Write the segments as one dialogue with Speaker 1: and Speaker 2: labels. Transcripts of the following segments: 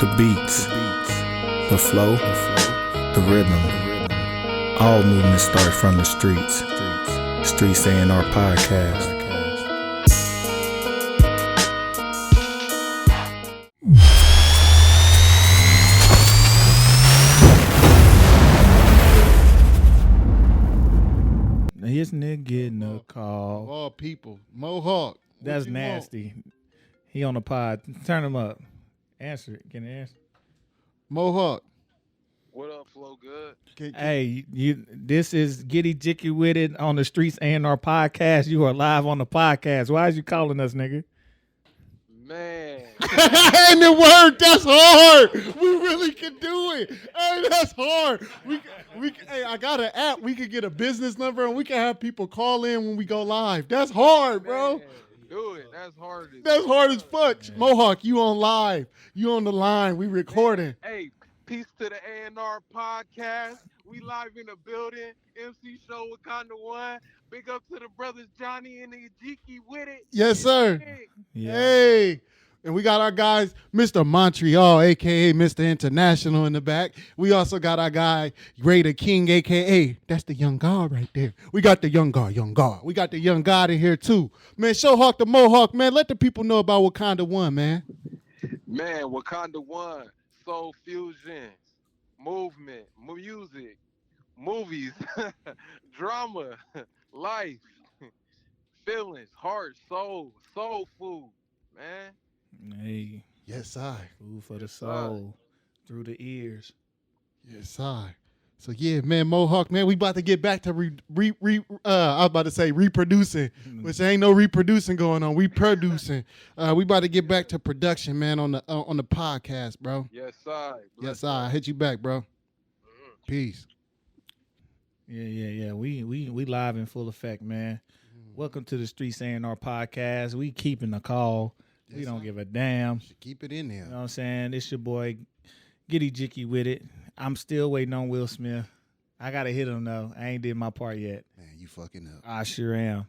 Speaker 1: The beats, the flow, the rhythm. All movement starts from the streets. Streets A&R Podcast. His nigga getting a call.
Speaker 2: Of all people, Mohawk.
Speaker 1: That's nasty. He on the pod. Turn him up. Answer it. Can he answer?
Speaker 2: Mohawk.
Speaker 3: What up, Flow Good?
Speaker 1: Hey, this is getEJIKEwithit on the Streets A&R Podcast. You are live on the podcast. Why is you calling us, nigga?
Speaker 3: Man.
Speaker 2: And it worked. That's hard. We really can do it. Hey, that's hard. Hey, I got an app. We could get a business number and we can have people call in when we go live. That's hard, bro.
Speaker 3: Man, do it. That's hard.
Speaker 2: That's hard as fuck.
Speaker 1: Man.
Speaker 2: Mohawk, you on live. You on the line. We recording.
Speaker 3: Hey, peace to the A&R Podcast. We live in the building. MC Show Wakanda 1. Big up to the brothers Jonny and getEJIKEwithit.
Speaker 2: Yes, sir.
Speaker 3: Hey.
Speaker 1: Yeah.
Speaker 2: Hey. And we got our guys, Mr. Montreal, a.k.a. Mr. International in the back. We also got our guy, Greater King, a.k.a. That's the young God right there. We got the young God. We got the young God in here, too. Man, Showhawk the Mohawk, man. Let the people know about Wakanda 1, man.
Speaker 3: Man, Wakanda 1. Soul fusion. Movement. Music. Movies. Drama. Life. Feelings. Heart. Soul. Soul food. Man.
Speaker 1: Hey,
Speaker 2: Yes, I.
Speaker 1: food for the soul, through the ears.
Speaker 2: Yes, I. So, yeah, man, Mohawk, man, we about to get back to I was about to say reproducing, which ain't no reproducing going on. We producing. We about to get back to production, man, on the podcast, bro.
Speaker 3: Yes, I.
Speaker 2: Yes, I hit you back, bro. Peace.
Speaker 1: Yeah. We live in full effect, man. Welcome to the Streets A&R Podcast. We keeping the call. We
Speaker 2: Yes,
Speaker 1: don't
Speaker 2: sir.
Speaker 1: give a damn.
Speaker 2: Should keep it in there.
Speaker 1: You know what I'm saying? It's your boy, getEJIKEwithit. I'm still waiting on Will Smith. I got to hit him, though. I ain't did my part yet.
Speaker 2: Man, you fucking up.
Speaker 1: I sure am.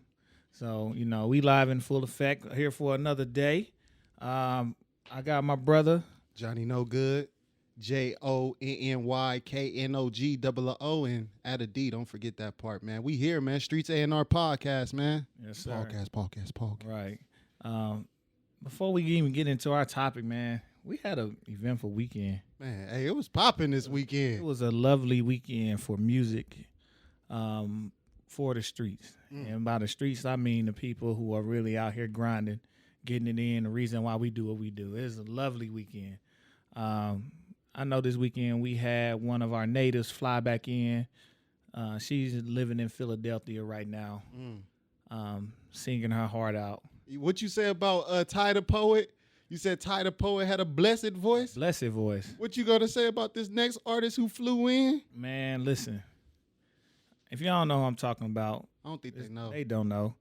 Speaker 1: So, we live in full effect here for another day. I got my brother.
Speaker 2: Jonny Knogood, JONNYKNOGOO, and add a D. Don't forget that part, man. We here, man. Streets A&R Podcast, man.
Speaker 1: Yes, sir.
Speaker 2: Podcast.
Speaker 1: Right. Before we even get into our topic, man, we had an eventful weekend.
Speaker 2: Man, hey, it was popping this
Speaker 1: It
Speaker 2: weekend.
Speaker 1: was a lovely weekend for music, for the streets. And by the streets, I mean the people who are really out here grinding, getting it in, the reason why we do what we do. It was a lovely weekend. I know this weekend we had one of our natives fly back in. She's living in Philadelphia right now, singing her heart out.
Speaker 2: What you say about Ty the Poet? You said Ty the Poet had a blessed voice?
Speaker 1: Blessed voice.
Speaker 2: What you gonna say about this next artist who flew in?
Speaker 1: Man, listen. If y'all don't know who I'm talking about,
Speaker 2: I don't think they know.
Speaker 1: they don't know.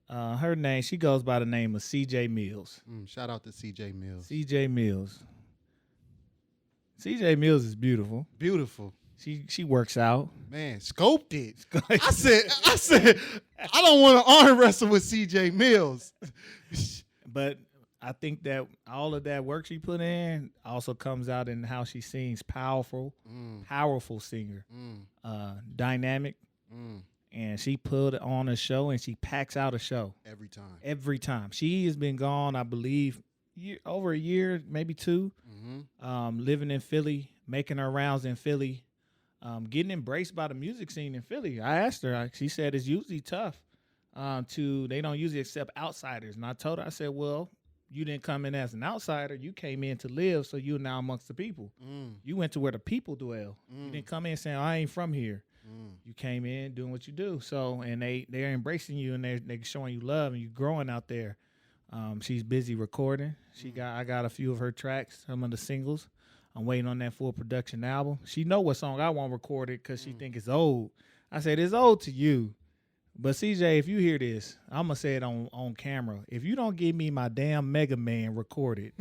Speaker 1: Her name, she goes by the name of CJ Mills.
Speaker 2: Shout out to CJ Mills.
Speaker 1: CJ Mills. CJ Mills is beautiful.
Speaker 2: Beautiful.
Speaker 1: She works out.
Speaker 2: Man, scoped it. I said, I don't want to arm wrestle with CJ Mills.
Speaker 1: But I think that all of that work she put in also comes out in how she sings. Powerful singer. Dynamic. And she put on a show and she packs out a show. Every time. She has been gone, I believe, over a year, maybe two, living in Philly, making her rounds in Philly, getting embraced by the music scene in Philly. I asked her, she said it's usually tough they don't usually accept outsiders. And I told her, I said, well, you didn't come in as an outsider. You came in to live, so you're now amongst the people. You went to where the people dwell. You didn't come in saying, I ain't from here. You came in doing what you do. So, and they're embracing you and they're showing you love and you're growing out there. She's busy recording. I got a few of her tracks, some of the singles. I'm waiting on that full production album. She know what song I want recorded because she think it's old. I said, it's old to you. But CJ, if you hear this, I'm going to say it on camera. If you don't give me my damn Mega Man recorded.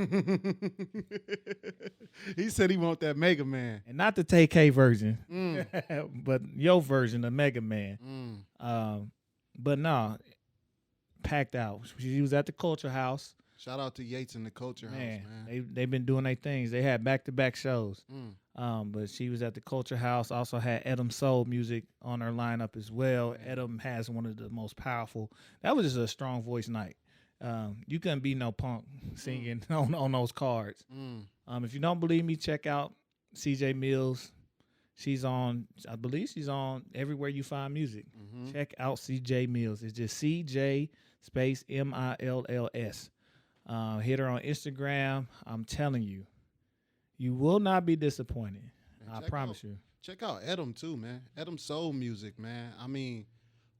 Speaker 2: He said he want that Mega Man.
Speaker 1: And not the TK version, but your version of Mega Man. But no, packed out. She was at the Culture House.
Speaker 2: Shout out to Yates and the Culture House, man.
Speaker 1: They've been doing their things. They had back-to-back shows.
Speaker 2: Mm.
Speaker 1: But she was at the Culture House. Also had Edem Soul music on her lineup as well. Edem has one of the most powerful. That was just a strong voice night. You couldn't be no punk singing on those cards.
Speaker 2: Mm.
Speaker 1: If you don't believe me, check out CJ Mills. I believe she's on everywhere you find music.
Speaker 2: Mm-hmm.
Speaker 1: Check out CJ Mills. It's just CJ space MILLS. Hit her on Instagram. I'm telling you, you will not be disappointed. I promise you.
Speaker 2: Check out Edem too, man. Edem soul music, man. I mean,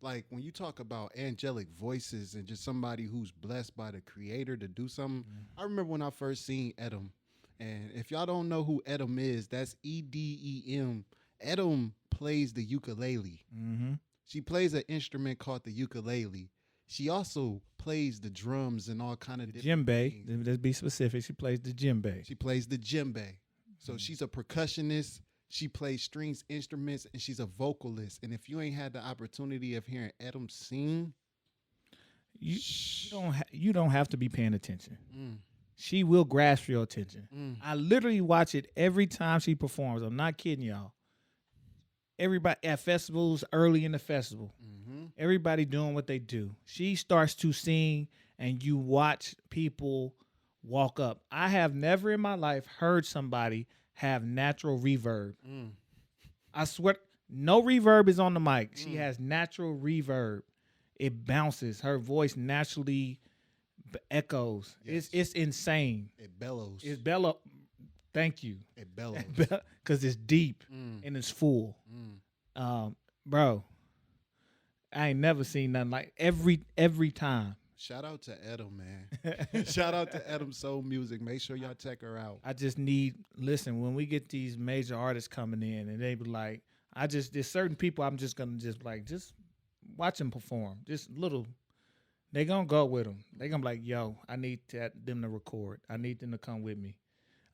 Speaker 2: like when you talk about angelic voices and just somebody who's blessed by the creator to do something. I remember when I first seen Edem. And if y'all don't know who Edem is, that's EDEM. Edem plays the ukulele.
Speaker 1: Mm-hmm.
Speaker 2: She plays an instrument called the ukulele. She also plays the drums and all kind of different
Speaker 1: djembe.
Speaker 2: things.
Speaker 1: Let's be specific. She plays the djembe.
Speaker 2: She plays the djembe. So she's a percussionist. She plays strings instruments, and she's a vocalist. And if you ain't had the opportunity of hearing Edem sing,
Speaker 1: you don't have to be paying attention.
Speaker 2: Mm.
Speaker 1: She will grasp your attention.
Speaker 2: Mm.
Speaker 1: I literally watch it every time she performs. I'm not kidding y'all. Everybody at festivals, early in the festival, everybody doing what they do. She starts to sing, and you watch people walk up. I have never in my life heard somebody have natural reverb.
Speaker 2: Mm.
Speaker 1: I swear, no reverb is on the mic. She has natural reverb. It bounces. Her voice naturally echoes.
Speaker 2: Yes.
Speaker 1: It's insane.
Speaker 2: It bellows.
Speaker 1: It's bellow. Thank you.
Speaker 2: It bellows.
Speaker 1: Because it's deep and it's full. Bro, I ain't never seen nothing like every time.
Speaker 2: Shout out to Edem, man. Shout out to Edem Soul Music. Make sure y'all check her out.
Speaker 1: I just listen, when we get these major artists coming in and they be like, there's certain people I'm just going to just watch them perform. Just little. They gonna go with them. They gonna be like, yo, I need them to record. I need them to come with me.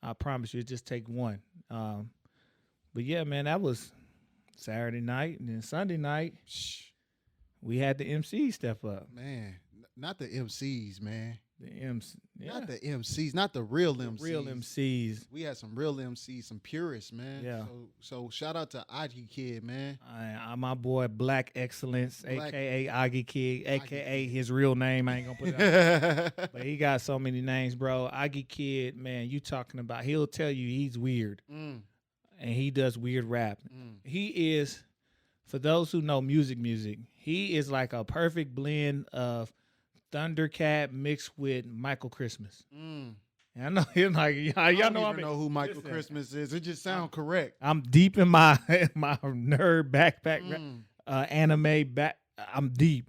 Speaker 1: I promise you, it just take one. But yeah, man, that was Saturday night. And then Sunday night, we had the MC step up.
Speaker 2: Man, not the MCs, man.
Speaker 1: Not
Speaker 2: the MCs, not the real MCs.
Speaker 1: Real MCs.
Speaker 2: We had some real MCs, some purists, man.
Speaker 1: Yeah.
Speaker 2: So shout out to getEJIKewithit, man.
Speaker 1: I'm my boy Black Excellence, a.k.a. getEJIKewithit, a.k.a. his real name. I ain't going to put it out. But he got so many names, bro. getEJIKewithit, man, you talking about, he'll tell you he's weird. And he does weird rap. He is, for those who know music, he is like a perfect blend of Thundercat mixed with Michael Christmas. And I know he's like, y'all know
Speaker 2: who Michael Christmas is. It just sounds correct.
Speaker 1: I'm deep in my nerd backpack anime back. I'm deep.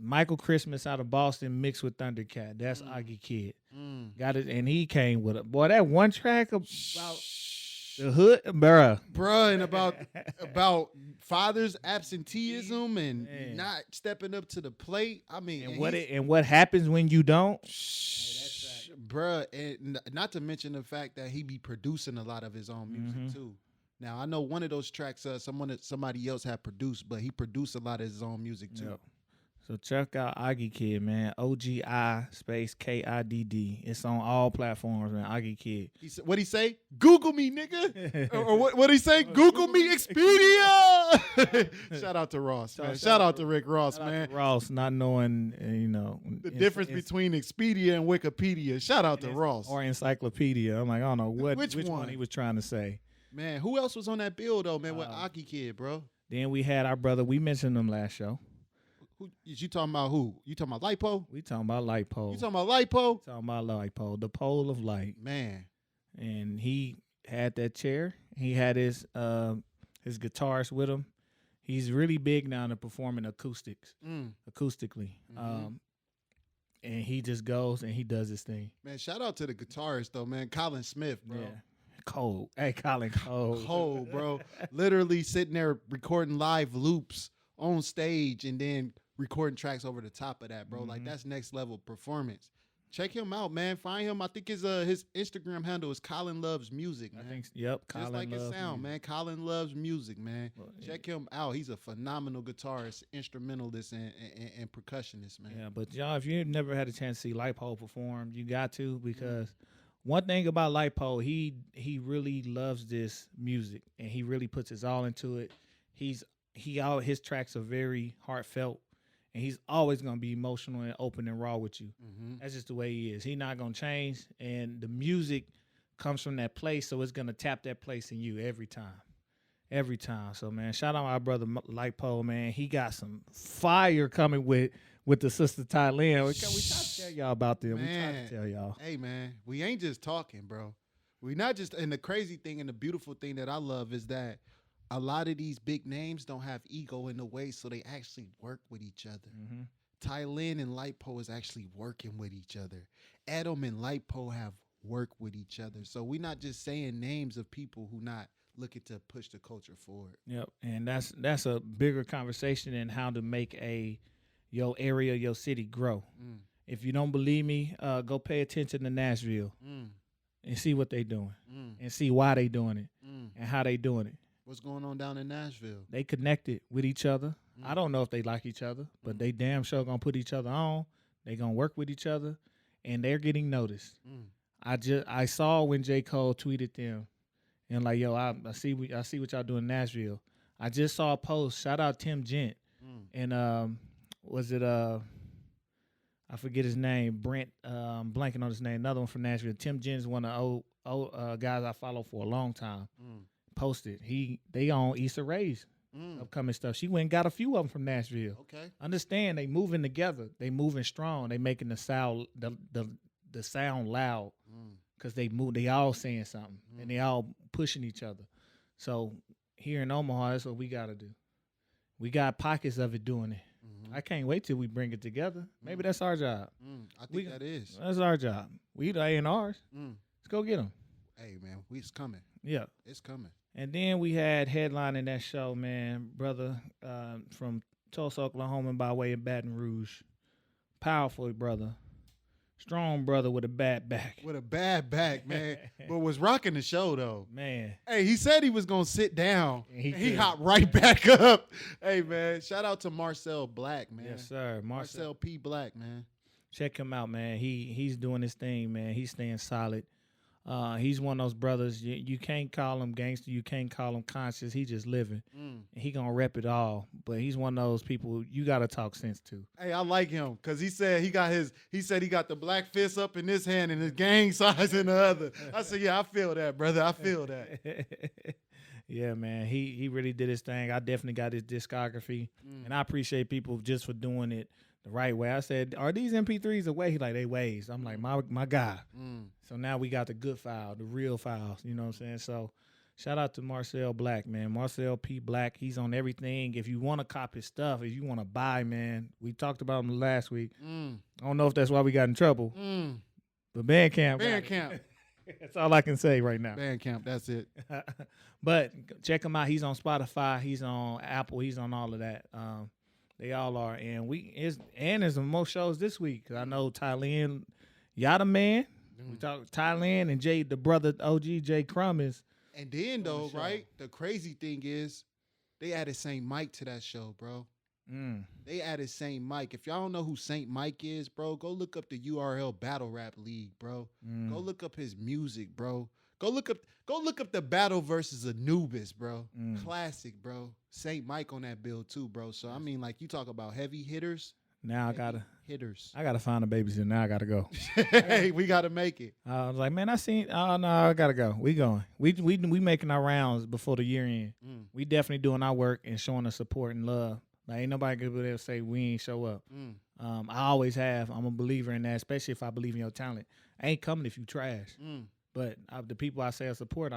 Speaker 1: Michael Christmas out of Boston mixed with Thundercat. That's getEJIKewithit. Got it, and he came with it. Boy, that one track about the hood,
Speaker 2: bruh, and about father's absenteeism and not stepping up to the plate. I mean,
Speaker 1: and what happens when you don't,
Speaker 2: bruh, and not to mention the fact that he be producing a lot of his own music too. Now I know one of those tracks somebody else had produced, but he produced a lot of his own music too.
Speaker 1: Yep. So check out getEJIKewithit, man. OGI space KIDD. It's on all platforms, man. getEJIKewithit.
Speaker 2: What'd he say? Google me, nigga. or what'd he say? Google me, Expedia. Shout out to Ross, man. Shout out to Rick Ross, man.
Speaker 1: Ross, not knowing,
Speaker 2: the difference between Expedia and Wikipedia. Shout out to Ross.
Speaker 1: Or Encyclopedia. I'm like, I don't know which one he was trying to say.
Speaker 2: Man, who else was on that bill, though, man, with getEJIKewithit, bro?
Speaker 1: Then we had our brother. We mentioned him last show.
Speaker 2: Who you talking about? Who you talking about? Lipo?
Speaker 1: We talking about Lipo.
Speaker 2: You talking about Lipo?
Speaker 1: Talking about Lipo, the pole of light,
Speaker 2: man.
Speaker 1: And he had that chair. He had his guitarist with him. He's really big now to performing acoustically. And he just goes and he does his thing.
Speaker 2: Man, shout out to the guitarist though, man. Colin Smith, bro.
Speaker 1: Yeah. Cold. Hey, Colin, cold.
Speaker 2: Cold, bro. Literally sitting there recording live loops on stage and then recording tracks over the top of that, bro. Like, that's next level performance. Check him out, man. Find him. I think his Instagram handle is Colin Loves Music, man.
Speaker 1: I think, yep.
Speaker 2: Just
Speaker 1: Colin
Speaker 2: like his
Speaker 1: Loves
Speaker 2: sound,
Speaker 1: Music.
Speaker 2: man. Colin Loves Music, man.
Speaker 1: Well,
Speaker 2: Check him out. He's a phenomenal guitarist, instrumentalist, and percussionist, man.
Speaker 1: Yeah, but y'all, if you've never had a chance to see Lite perform, you got to, because one thing about Lite, he really loves this music and he really puts his all into it. His tracks are very heartfelt, and he's always gonna be emotional and open and raw with you.
Speaker 2: Mm-hmm.
Speaker 1: That's just the way he is. He's not gonna change, and the music comes from that place, so it's gonna tap that place in you every time. Every time. So, man, shout out my brother Lite, man. He got some fire coming with the sister Thailand. We try to tell y'all about them. We try to tell y'all.
Speaker 2: Hey, man, we ain't just talking, bro. We not just, and the crazy thing and the beautiful thing that I love is that a lot of these big names don't have ego in the way, so they actually work with each other.
Speaker 1: Mm-hmm.
Speaker 2: Thailand and Lite is actually working with each other. Edem and Lite have worked with each other. So we're not just saying names of people who not looking to push the culture forward.
Speaker 1: Yep, and that's a bigger conversation in how to make your area, your city grow. If you don't believe me, go pay attention to Nashville and see what they doing and see why they doing it and how they doing it.
Speaker 2: What's going on down in Nashville?
Speaker 1: They connected with each other. I don't know if they like each other, but they damn sure gonna put each other on. They gonna work with each other, and they're getting noticed. I saw when J. Cole tweeted them, and like, yo, I see what y'all doing in Nashville. I just saw a post. Shout out Tim Gent, and was it I forget his name, Brent, blanking on his name. Another one from Nashville. Tim Gent is one of the old guys I follow for a long time. Posted they on Issa Rae's upcoming stuff. She went and got a few of them from Nashville.
Speaker 2: Okay.
Speaker 1: Understand, they moving together. They moving strong. They making the sound the sound loud because they move. They all saying something and they all pushing each other. So here in Omaha, that's what we got to do. We got pockets of it doing it. I can't wait till we bring it together. Maybe that's our job.
Speaker 2: I think that is.
Speaker 1: That's our job. We the A&Rs. Let's go get them.
Speaker 2: Hey, man, it's coming.
Speaker 1: Yeah.
Speaker 2: It's coming.
Speaker 1: And then we had headlining that show, man, brother from Tulsa, Oklahoma, by way of Baton Rouge. Powerful brother. Strong brother with a bad back.
Speaker 2: With a bad back, man. But was rocking the show, though.
Speaker 1: Man.
Speaker 2: Hey, he said he was going to sit down. And he
Speaker 1: couldn't.
Speaker 2: hopped right back up. Hey, man. Shout out to Marcel Black, man.
Speaker 1: Yes, sir.
Speaker 2: Marcel P. Black, man.
Speaker 1: Check him out, man. He's doing his thing, man. He's staying solid. He's one of those brothers. You can't call him gangster. You can't call him conscious. He just living. And he gonna rep it all. But he's one of those people you gotta talk sense to.
Speaker 2: Hey, I like him because he said he got the black fist up in this hand and his gang size in the other. I said, yeah, I feel that, brother. I feel that.
Speaker 1: Yeah, man. He really did his thing. I definitely got his discography, and I appreciate people just for doing it the right way. I said, are these MP3s away? He like, they ways. I'm like, my guy. So now we got the good file, the real files. You know what I'm saying? So shout out to Marcel Black, man. Marcel P. Black. He's on everything. If you want to copy his stuff, if you want to buy, man, we talked about him last week. I don't know if that's why we got in trouble. But Bandcamp. That's all I can say right now.
Speaker 2: Bandcamp, that's it.
Speaker 1: But check him out. He's on Spotify. He's on Apple. He's on all of that. They all are. And there's some more shows this week. I know Thailand, Yada Man. We talk Thailand and Jay, the brother OG J Crumb is.
Speaker 2: And then though, right? The crazy thing is they added Saint Mike to that show, bro. They added Saint Mike. If y'all don't know who Saint Mike is, bro, go look up the URL Battle Rap League, bro. Go look up his music, bro. Go look up the battle versus Anubis, bro. Classic, bro. Saint Mike on that bill too, bro. So I mean, like you talk about heavy hitters.
Speaker 1: Now
Speaker 2: hitters.
Speaker 1: I gotta find a babysitter. Now I gotta go.
Speaker 2: Hey, we gotta make it.
Speaker 1: I was like, man, oh no, I gotta go. We going. We making our rounds before the year end. We definitely doing our work and showing the support and love. Like ain't nobody gonna be able to say we ain't show up. I always have. I'm a believer in that, especially if I believe in your talent. I ain't coming if you trash. But the people I say I support.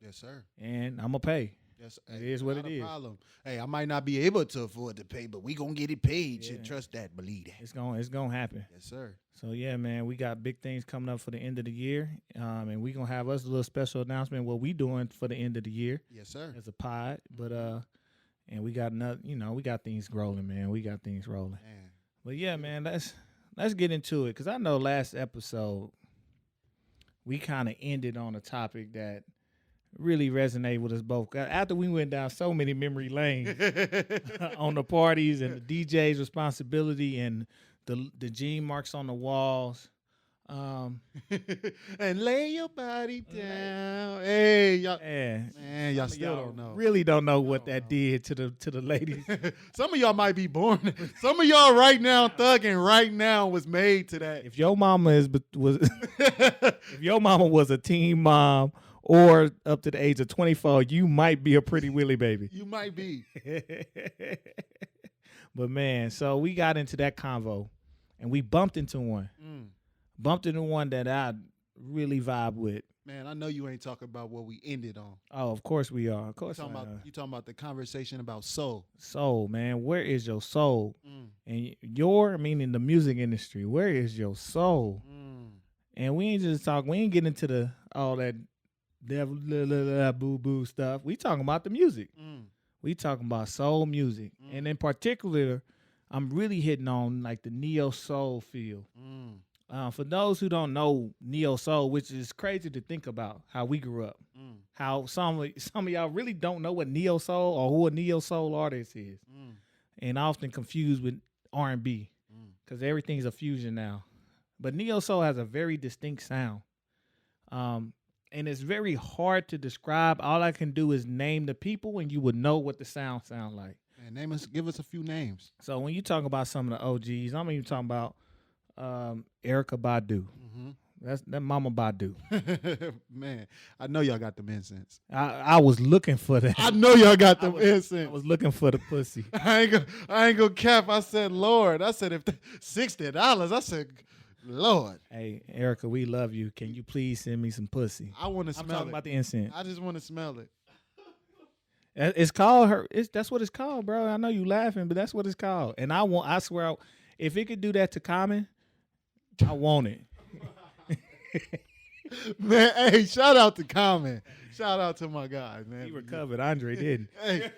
Speaker 2: Yes, sir.
Speaker 1: And I'm gonna pay.
Speaker 2: Yes,
Speaker 1: it is what it is.
Speaker 2: Problem. Hey, I might not be able to afford to pay, but we gonna get it paid. Yeah. Trust that, believe that.
Speaker 1: It's gonna happen.
Speaker 2: Yes, sir.
Speaker 1: So yeah, man, we got big things coming up for the end of the year, and we gonna have us a little special announcement what we doing for the end of the year.
Speaker 2: Yes, sir.
Speaker 1: As a pod, but and we got another, we got things rolling, man. We got things rolling. Man. But yeah, man, let's get into it because I know last episode we kind of ended on a topic that really resonated with us both. After we went down so many memory lanes on the parties and the DJ's responsibility and the gene marks on the walls.
Speaker 2: And lay your body down. Hey, y'all. Man, y'all still don't know.
Speaker 1: Really don't know what that did to the ladies.
Speaker 2: Some of y'all might be born. Some of y'all right now thugging right now was made to that.
Speaker 1: If your mama if your mama was a teen mom or up to the age of 24, you might be a Pretty Willie baby.
Speaker 2: You might be.
Speaker 1: But man, so we got into that convo and we bumped into one. Bumped into one that I really vibe with.
Speaker 2: Man, I know you ain't talking about what we ended on.
Speaker 1: Oh, of course we are. Of course
Speaker 2: you talking about the conversation about soul.
Speaker 1: Soul, man. Where is your soul? And your, meaning the music industry, where is your soul? And we ain't just talking, we ain't getting into all that devil boo boo stuff. We talking about the music. We talking about soul music. And in particular, I'm really hitting on like the neo soul feel. For those who don't know neo soul, which is crazy to think about how we grew up, how some of y'all really don't know what neo soul or who a neo soul artist is, and often confused with R&B because everything's a fusion now. But neo soul has a very distinct sound, and it's very hard to describe. All I can do is name the people, and you would know what the sound like.
Speaker 2: Man, give us a few names.
Speaker 1: So when you talk about some of the OGs, I'm even talking about Erykah Badu. That's that Mama Badu.
Speaker 2: Man, I know y'all got them incense.
Speaker 1: I was looking for that.
Speaker 2: I know y'all got them incense.
Speaker 1: I was looking for the pussy.
Speaker 2: I ain't gonna cap. I said, Lord. I said, if $60. I said, Lord.
Speaker 1: Hey, Erykah, we love you. Can you please send me some pussy?
Speaker 2: I want to smell it.
Speaker 1: I'm talking about the incense.
Speaker 2: I just want to smell it.
Speaker 1: It's called her. That's what it's called, bro. I know you laughing, but that's what it's called. And I swear, if it could do that to Common, I want it.
Speaker 2: Man, hey, shout out to Common. Shout out to my guy, man.
Speaker 1: He recovered. Andre didn't.
Speaker 2: Hey.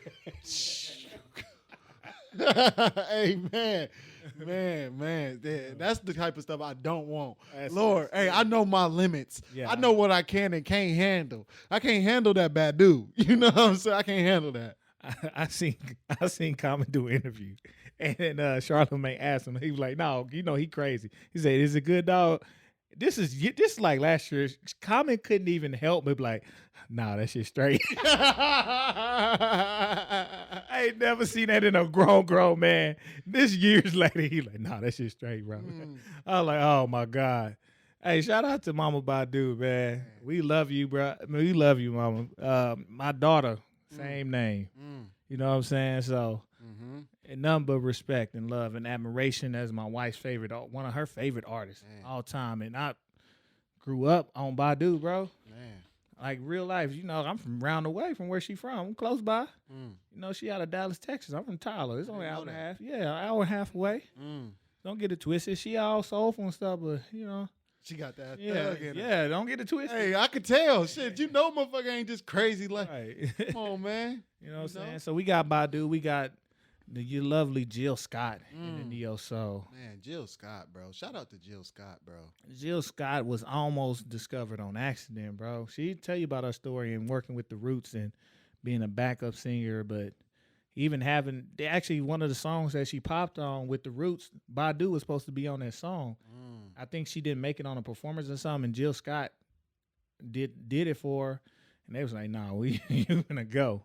Speaker 2: Hey, man. That's the type of stuff I don't want. Lord, hey, I know my limits. Yeah. I know what I can and can't handle. I can't handle that bad dude. You know what I'm saying? I can't handle that.
Speaker 1: I seen Common do an interview. And then Charlamagne asked him, he was like, no, you know, he crazy. He said, is it good, dog? This is like last year. Common couldn't even help but be like, nah, that shit straight. I ain't never seen that in a grown man. This years later, he like, nah, that shit straight, bro. I was like, oh my God. Hey, shout out to Mama Badu, man. We love you, bro. I mean, we love you, Mama. My daughter, same name. You know what I'm saying? So, and nothing but respect and love and admiration as my wife's favorite, one of her favorite artists all time. And I grew up on Badu, bro. Man. Like real life, you know, I'm from round the way from where she from. I'm close by. You know, she out of Dallas, Texas. I'm from Tyler. It's only an hour and a half. Yeah, an hour and a half away. Don't get it twisted. She all soulful and stuff, but, you know.
Speaker 2: She got that
Speaker 1: thug in her. Yeah, don't get it twisted.
Speaker 2: Hey, I could tell. Shit, you know motherfucker ain't just crazy like.
Speaker 1: Right.
Speaker 2: Come on, man.
Speaker 1: You know what I'm saying? So we got Badu. We got your lovely Jill Scott in the neo soul.
Speaker 2: Man, Jill Scott, bro. Shout out to Jill Scott, bro. Jill
Speaker 1: Scott was almost discovered on accident, bro. She'd tell you about her story and working with the Roots and being a backup singer, but even actually one of the songs that she popped on with the Roots, Badu was supposed to be on that song. I think she didn't make it on a performance or something, and Jill Scott did it for her, and they was like, nah, you're gonna go.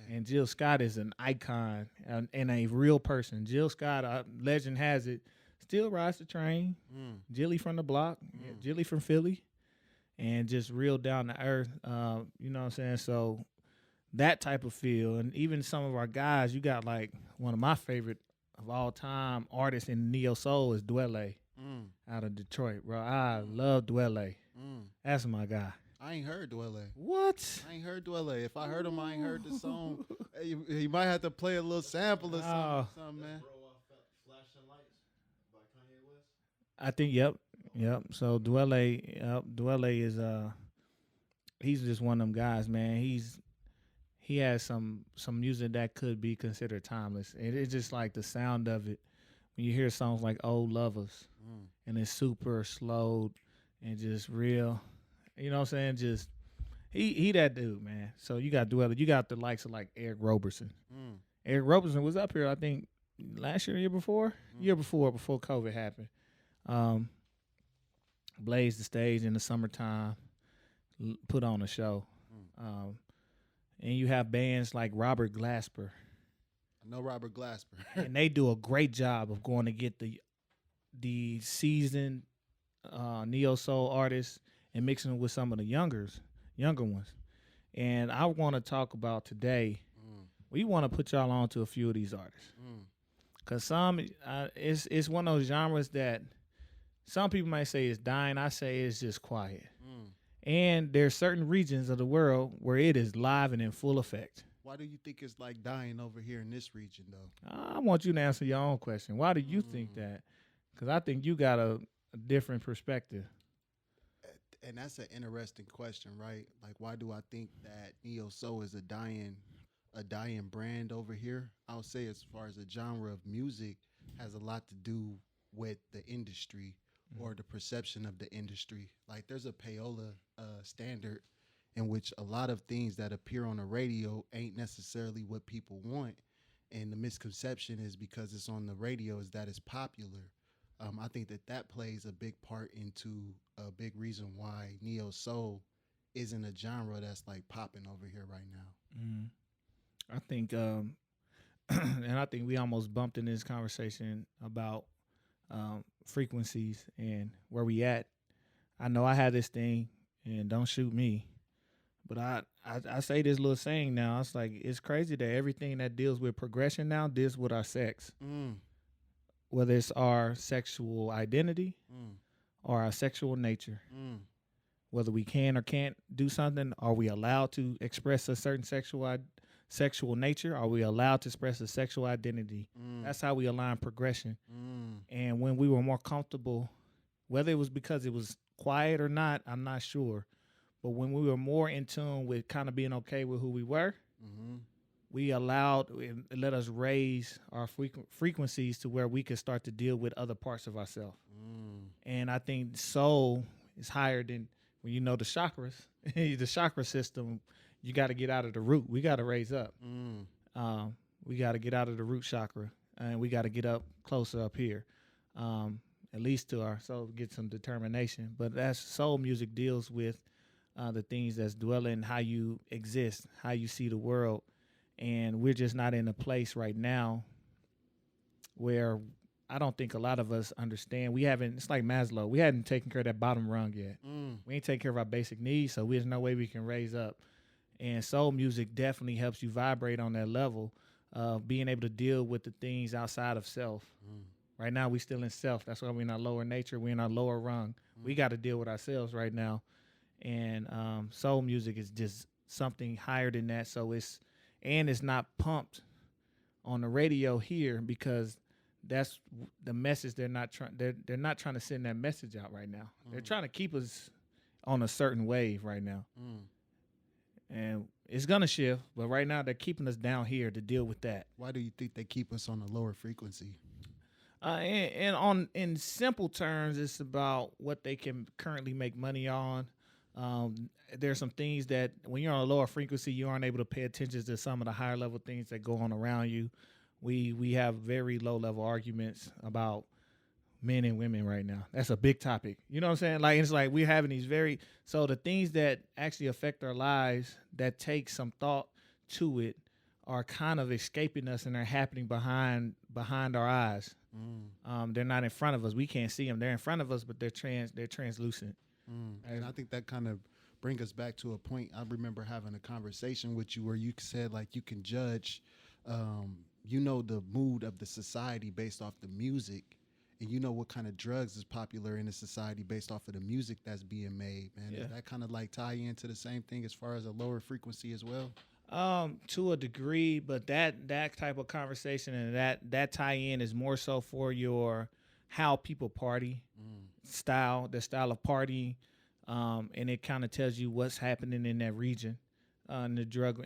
Speaker 1: And Jill Scott is an icon and a real person. Jill Scott, legend has it, still rides the train. Jilly from the block, Jilly from Philly, and just real down to earth. You know what I'm saying? So that type of feel, and even some of our guys, you got like one of my favorite of all time artists in neo soul is Dwele out of Detroit, bro. I love Dwele. That's my guy.
Speaker 2: I ain't heard Dwele.
Speaker 1: What?
Speaker 2: I ain't heard Dwele. If I heard him, I ain't heard the song. You might have to play a little sample or something, man.
Speaker 1: I think, yep. So Dwele is he's just one of them guys, man. He has some music that could be considered timeless. It's just like the sound of it when you hear songs like Old Lovers and it's super slowed and just real, you know what I'm saying? Just he that dude, man. So you got Dweller, you got the likes of like Eric Roberson. Eric Roberson was up here, I think, last year, year before COVID happened. Blazed the stage in the summertime, put on a show. And you have bands like Robert Glasper.
Speaker 2: I know Robert Glasper.
Speaker 1: And they do a great job of going to get the seasoned neo soul artists and mixing them with some of the younger ones. And I want to talk about today. We want to put y'all on to a few of these artists, cause some it's one of those genres that some people might say is dying. I say it's just quiet. And there's certain regions of the world where it is live and in full effect.
Speaker 2: Why do you think it's like dying over here in this region, though?
Speaker 1: I want you to answer your own question. Why do you think that? Because I think you got a different perspective.
Speaker 2: And that's an interesting question, right? Like, why do I think that neo soul is a dying brand over here? I'll say, as far as a genre of music, has a lot to do with the industry or the perception of the industry. Like, there's a payola standard in which a lot of things that appear on the radio ain't necessarily what people want. And the misconception is because it's on the radio is that it's popular. I think that plays a big part into a big reason why neo soul isn't a genre that's like popping over here right now.
Speaker 1: I think, and I think we almost bumped in this conversation about frequencies and where we at. I know I had this thing, and don't shoot me, but I say this little saying now. It's like, it's crazy that everything that deals with progression now deals with our sex. Whether it's our sexual identity or our sexual nature. Whether we can or can't do something, are we allowed to express a certain sexual nature? Are we allowed to express a sexual identity? That's how we align progression. And when we were more comfortable, whether it was because it was quiet or not, I'm not sure. But when we were more in tune with kind of being okay with who we were, we allowed and let us raise our frequencies to where we could start to deal with other parts of ourselves. And I think soul is higher than, when you know the chakras, the chakra system, you got to get out of the root. We got to raise up. We got to get out of the root chakra, and we got to get up closer up here, at least to our soul, get some determination. But that's soul music deals with the things that's dwelling, how you exist, how you see the world. And we're just not in a place right now where I don't think a lot of us understand. We haven't, it's like Maslow. We hadn't taken care of that bottom rung yet. We ain't taking care of our basic needs, so there's no way we can raise up. And soul music definitely helps you vibrate on that level of being able to deal with the things outside of self. Right now, we still in self. That's why we're in our lower nature. We're in our lower rung. We got to deal with ourselves right now. And soul music is just something higher than that. So it's not pumped on the radio here because that's the message they're not trying to send that message out right now. They're trying to keep us on a certain wave right now. And it's gonna shift, but right now they're keeping us down here to deal with that.
Speaker 2: Why do you think they keep us on a lower frequency?
Speaker 1: In simple terms, it's about what they can currently make money on. There's some things that when you're on a lower frequency, you aren't able to pay attention to some of the higher level things that go on around you. We have very low level arguments about men and women right now. That's a big topic. You know what I'm saying? Like, it's like we're having these so the things that actually affect our lives that take some thought to it are kind of escaping us, and they're happening behind our eyes. They're not in front of us. We can't see them. They're in front of us, but they're translucent.
Speaker 2: And I think that kind of brings us back to a point. I remember having a conversation with you where you said, like, you can judge, the mood of the society based off the music, and you know what kind of drugs is popular in the society based off of the music that's being made, man. Yeah. Does that kind of like tie into the same thing as far as a lower frequency as well?
Speaker 1: To a degree, but that type of conversation and that tie-in is more so for your how people party, the style of partying, and it kind of tells you what's happening in that region, in the drug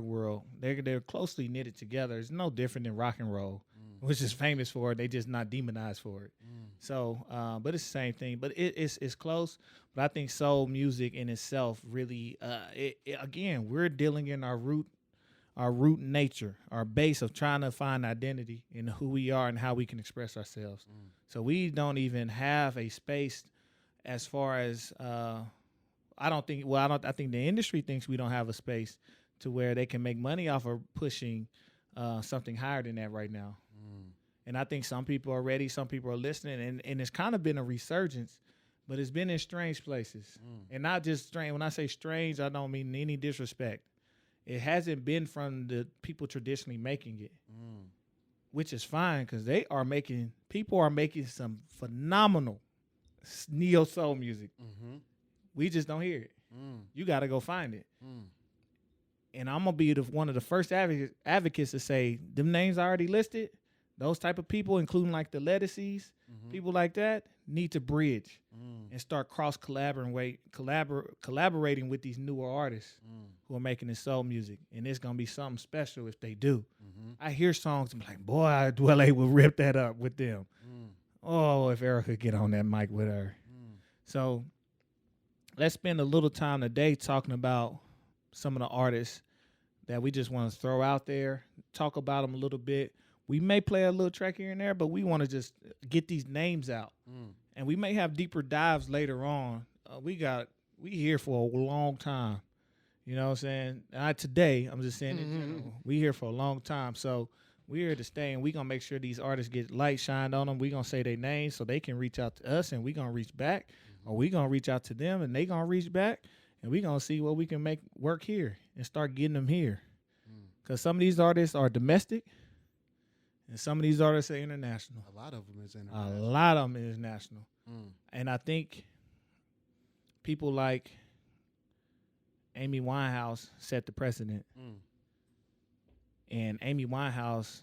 Speaker 1: world. They're closely knitted together. It's no different than rock and roll. which is famous for it. They just not demonized for it. So, but it's the same thing. But it's close. But I think soul music in itself really, again, we're dealing in our root nature, our base of trying to find identity in who we are and how we can express ourselves. So we don't even have a space as far as I think the industry thinks we don't have a space to where they can make money off of pushing something higher than that right now. And I think some people are ready, some people are listening, and it's kind of been a resurgence, but it's been in strange places. And not just strange. When I say strange, I don't mean any disrespect. It hasn't been from the people traditionally making it, which is fine because people are making some phenomenal neo soul music. We just don't hear it. You got to go find it. And I'm gonna be one of the first advocates to say them names I already listed. Those type of people, including like the Lettuces, people like that, need to bridge and start collaborating with these newer artists who are making this soul music. And it's going to be something special if they do. I hear songs and be like, boy, Dwelle would rip that up with them. Oh, if Erica could get on that mic with her. So let's spend a little time today talking about some of the artists that we just want to throw out there, talk about them a little bit. We may play a little track here and there, but we want to just get these names out. And we may have deeper dives later on. We here for a long time. You know what I'm saying? Today, I'm just saying in general. We here for a long time. So we're here to stay, and we're going to make sure these artists get light shined on them. We're going to say their names so they can reach out to us, and we're going to reach back. Or we're going to reach out to them, and they going to reach back. And we're going to see what we can make work here and start getting them here. Because some of these artists are domestic. And some of these artists are international.
Speaker 2: A lot of them is international.
Speaker 1: A lot of them is national. And I think people like Amy Winehouse set the precedent. And Amy Winehouse,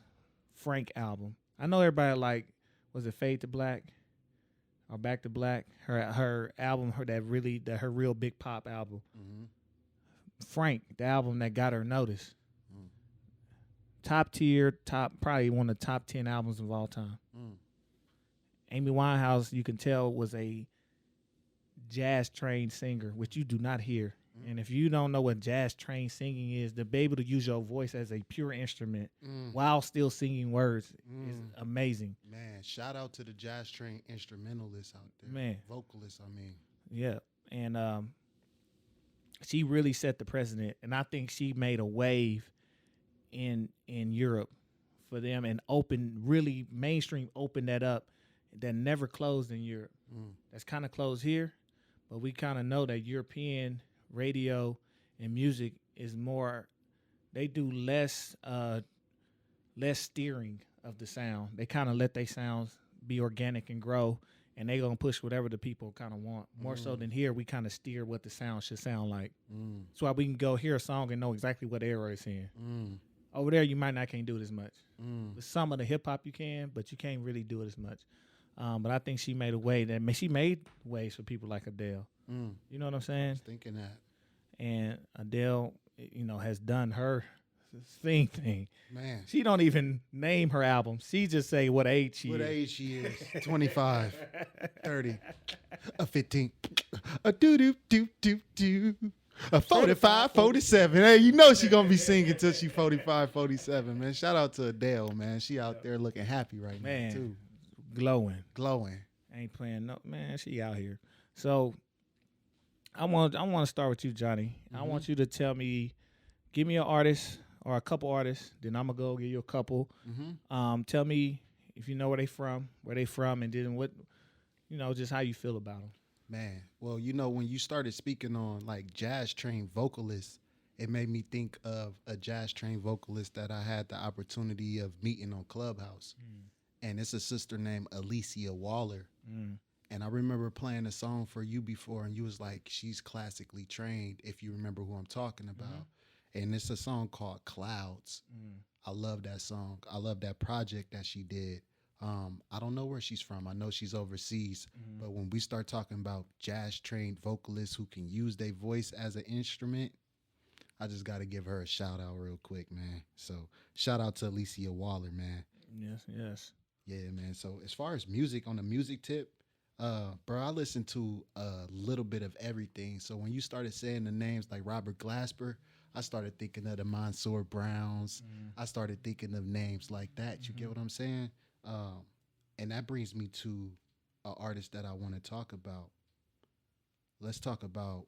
Speaker 1: Frank album. I know everybody like, was it Fade to Black or Back to Black? Her album, her real big pop album. Frank, the album that got her noticed. Top tier, probably one of the top 10 albums of all time. Amy Winehouse, you can tell, was a jazz-trained singer, which you do not hear. And if you don't know what jazz-trained singing is, to be able to use your voice as a pure instrument while still singing words is amazing.
Speaker 2: Man, shout out to the jazz-trained instrumentalists out there.
Speaker 1: Man.
Speaker 2: Vocalists, I mean.
Speaker 1: Yeah, and she really set the precedent, and I think she made a wave in Europe for them and really mainstream opened that up that never closed in Europe. That's kind of closed here, but we kind of know that European radio and music is more, they do less steering of the sound. They kind of let their sounds be organic and grow, and they gonna push whatever the people kind of want. More so than here, we kind of steer what the sound should sound like. That's why we can go hear a song and know exactly what era it's in. Over there, you might not can't do it as much. With some of the hip hop you can, but you can't really do it as much. But I think she made a way she made ways for people like Adele. You know what I'm saying?
Speaker 2: I was thinking that.
Speaker 1: And Adele, has done her thing.
Speaker 2: Man.
Speaker 1: She don't even name her album. She just say what age she is.
Speaker 2: What age she is. 25, 30, a 15, a do-do-do-do-do. A 45, 47. Hey, you know she gonna be singing till she 45, 47, man. Shout out to Adele, man. She out there looking happy right now, too.
Speaker 1: Glowing. Ain't playing no, man, she out here. So I want to start with you, Jonny. I want you to give me an artist or a couple artists, then I'm gonna go give you a couple. Tell me if you know where they from, and then what, just how you feel about them.
Speaker 2: Man, well, when you started speaking on like jazz-trained vocalists, it made me think of a jazz-trained vocalist that I had the opportunity of meeting on Clubhouse. And it's a sister named Alicia Waller. And I remember playing a song for you before, and you was like, she's classically trained, if you remember who I'm talking about. And it's a song called Clouds. I love that song. I love that project that she did. I don't know where she's from. I know she's overseas. But when we start talking about jazz-trained vocalists who can use their voice as an instrument, I just got to give her a shout-out real quick, man. So shout out to Alicia Waller, man.
Speaker 1: Yes.
Speaker 2: Yeah, man. So as far as music, on the music tip, bro, I listen to a little bit of everything. So when you started saying the names like Robert Glasper, I started thinking of the Mansour Browns. I started thinking of names like that. You get what I'm saying? And that brings me to an artist that I want to talk about. Let's talk about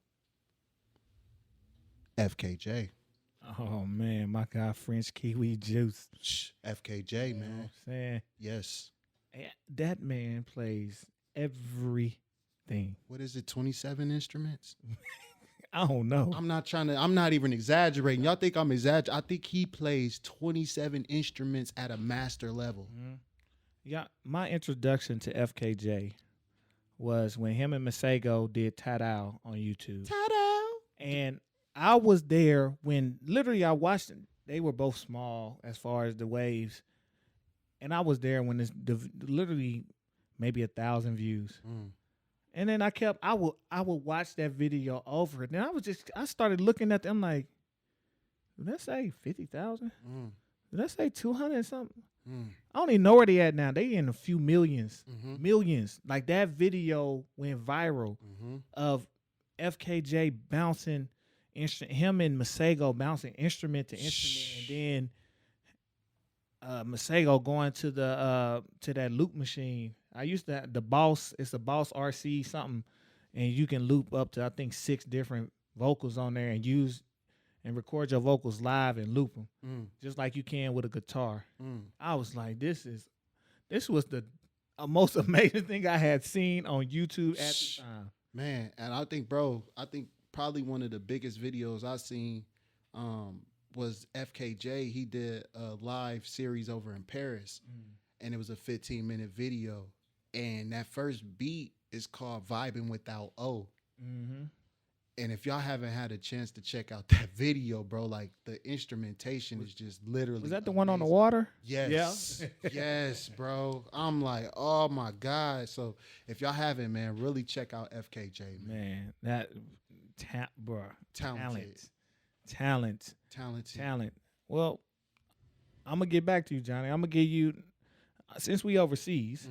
Speaker 2: FKJ.
Speaker 1: Oh man, my God, French Kiwi Juice.
Speaker 2: FKJ,
Speaker 1: You know what
Speaker 2: man.
Speaker 1: I'm saying?
Speaker 2: Yes.
Speaker 1: That man plays everything.
Speaker 2: What is it, 27 instruments?
Speaker 1: I don't know.
Speaker 2: I'm not even exaggerating. Y'all think I'm exaggerating? I think he plays 27 instruments at a master level.
Speaker 1: Yeah, my introduction to FKJ was when him and Masego did Tadao on YouTube.
Speaker 2: Ta-da!
Speaker 1: And I was there when literally I watched them. They were both small as far as the waves. And I was there when literally maybe 1,000 views. And then I would watch that video over. And then I started looking at them like, did that say 50,000? Did that say 200 something? I don't even know where they at now. They in a few millions. Like that video went viral of FKJ bouncing him and Masego bouncing instrument to instrument, and then Masego going to that loop machine. I used to the Boss. It's a Boss RC something, and you can loop up to I think 6 different vocals on there and record your vocals live and loop them, just like you can with a guitar. I was like, this was the most amazing thing I had seen on YouTube at the time.
Speaker 2: Man, and I think probably one of the biggest videos I seen was FKJ. He did a live series over in Paris, and it was a 15-minute video. And that first beat is called Vibing Without O. And if y'all haven't had a chance to check out that video, bro, like the instrumentation is just literally
Speaker 1: Was that the
Speaker 2: amazing.
Speaker 1: one on the water?
Speaker 2: Yes. Yeah. Yes, bro. I'm like, oh my God. So if y'all haven't, man, really check out FKJ, man.
Speaker 1: That bro. Talent. Well, I'm gonna get back to you, Johnny. I'm gonna give you, since we overseas,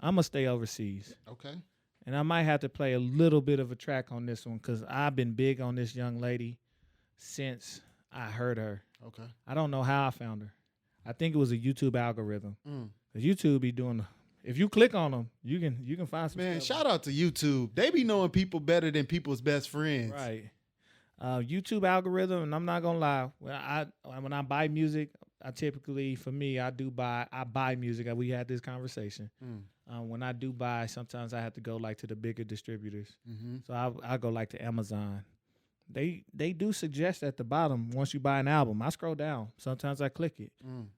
Speaker 1: I'm gonna stay overseas.
Speaker 2: Okay.
Speaker 1: And I might have to play a little bit of a track on this one because I've been big on this young lady since I heard her.
Speaker 2: Okay.
Speaker 1: I don't know how I found her. I think it was a YouTube algorithm. Because YouTube be doing, if you click on them, you can find some
Speaker 2: Man,
Speaker 1: stuff.
Speaker 2: shout out to YouTube. They be knowing people better than people's best friends.
Speaker 1: Right. YouTube algorithm, and I'm not gonna lie. When I buy music, I buy music. We had this conversation. When I do buy, sometimes I have to go like to the bigger distributors. So I go like to Amazon. They do suggest at the bottom once you buy an album. I scroll down. Sometimes I click it.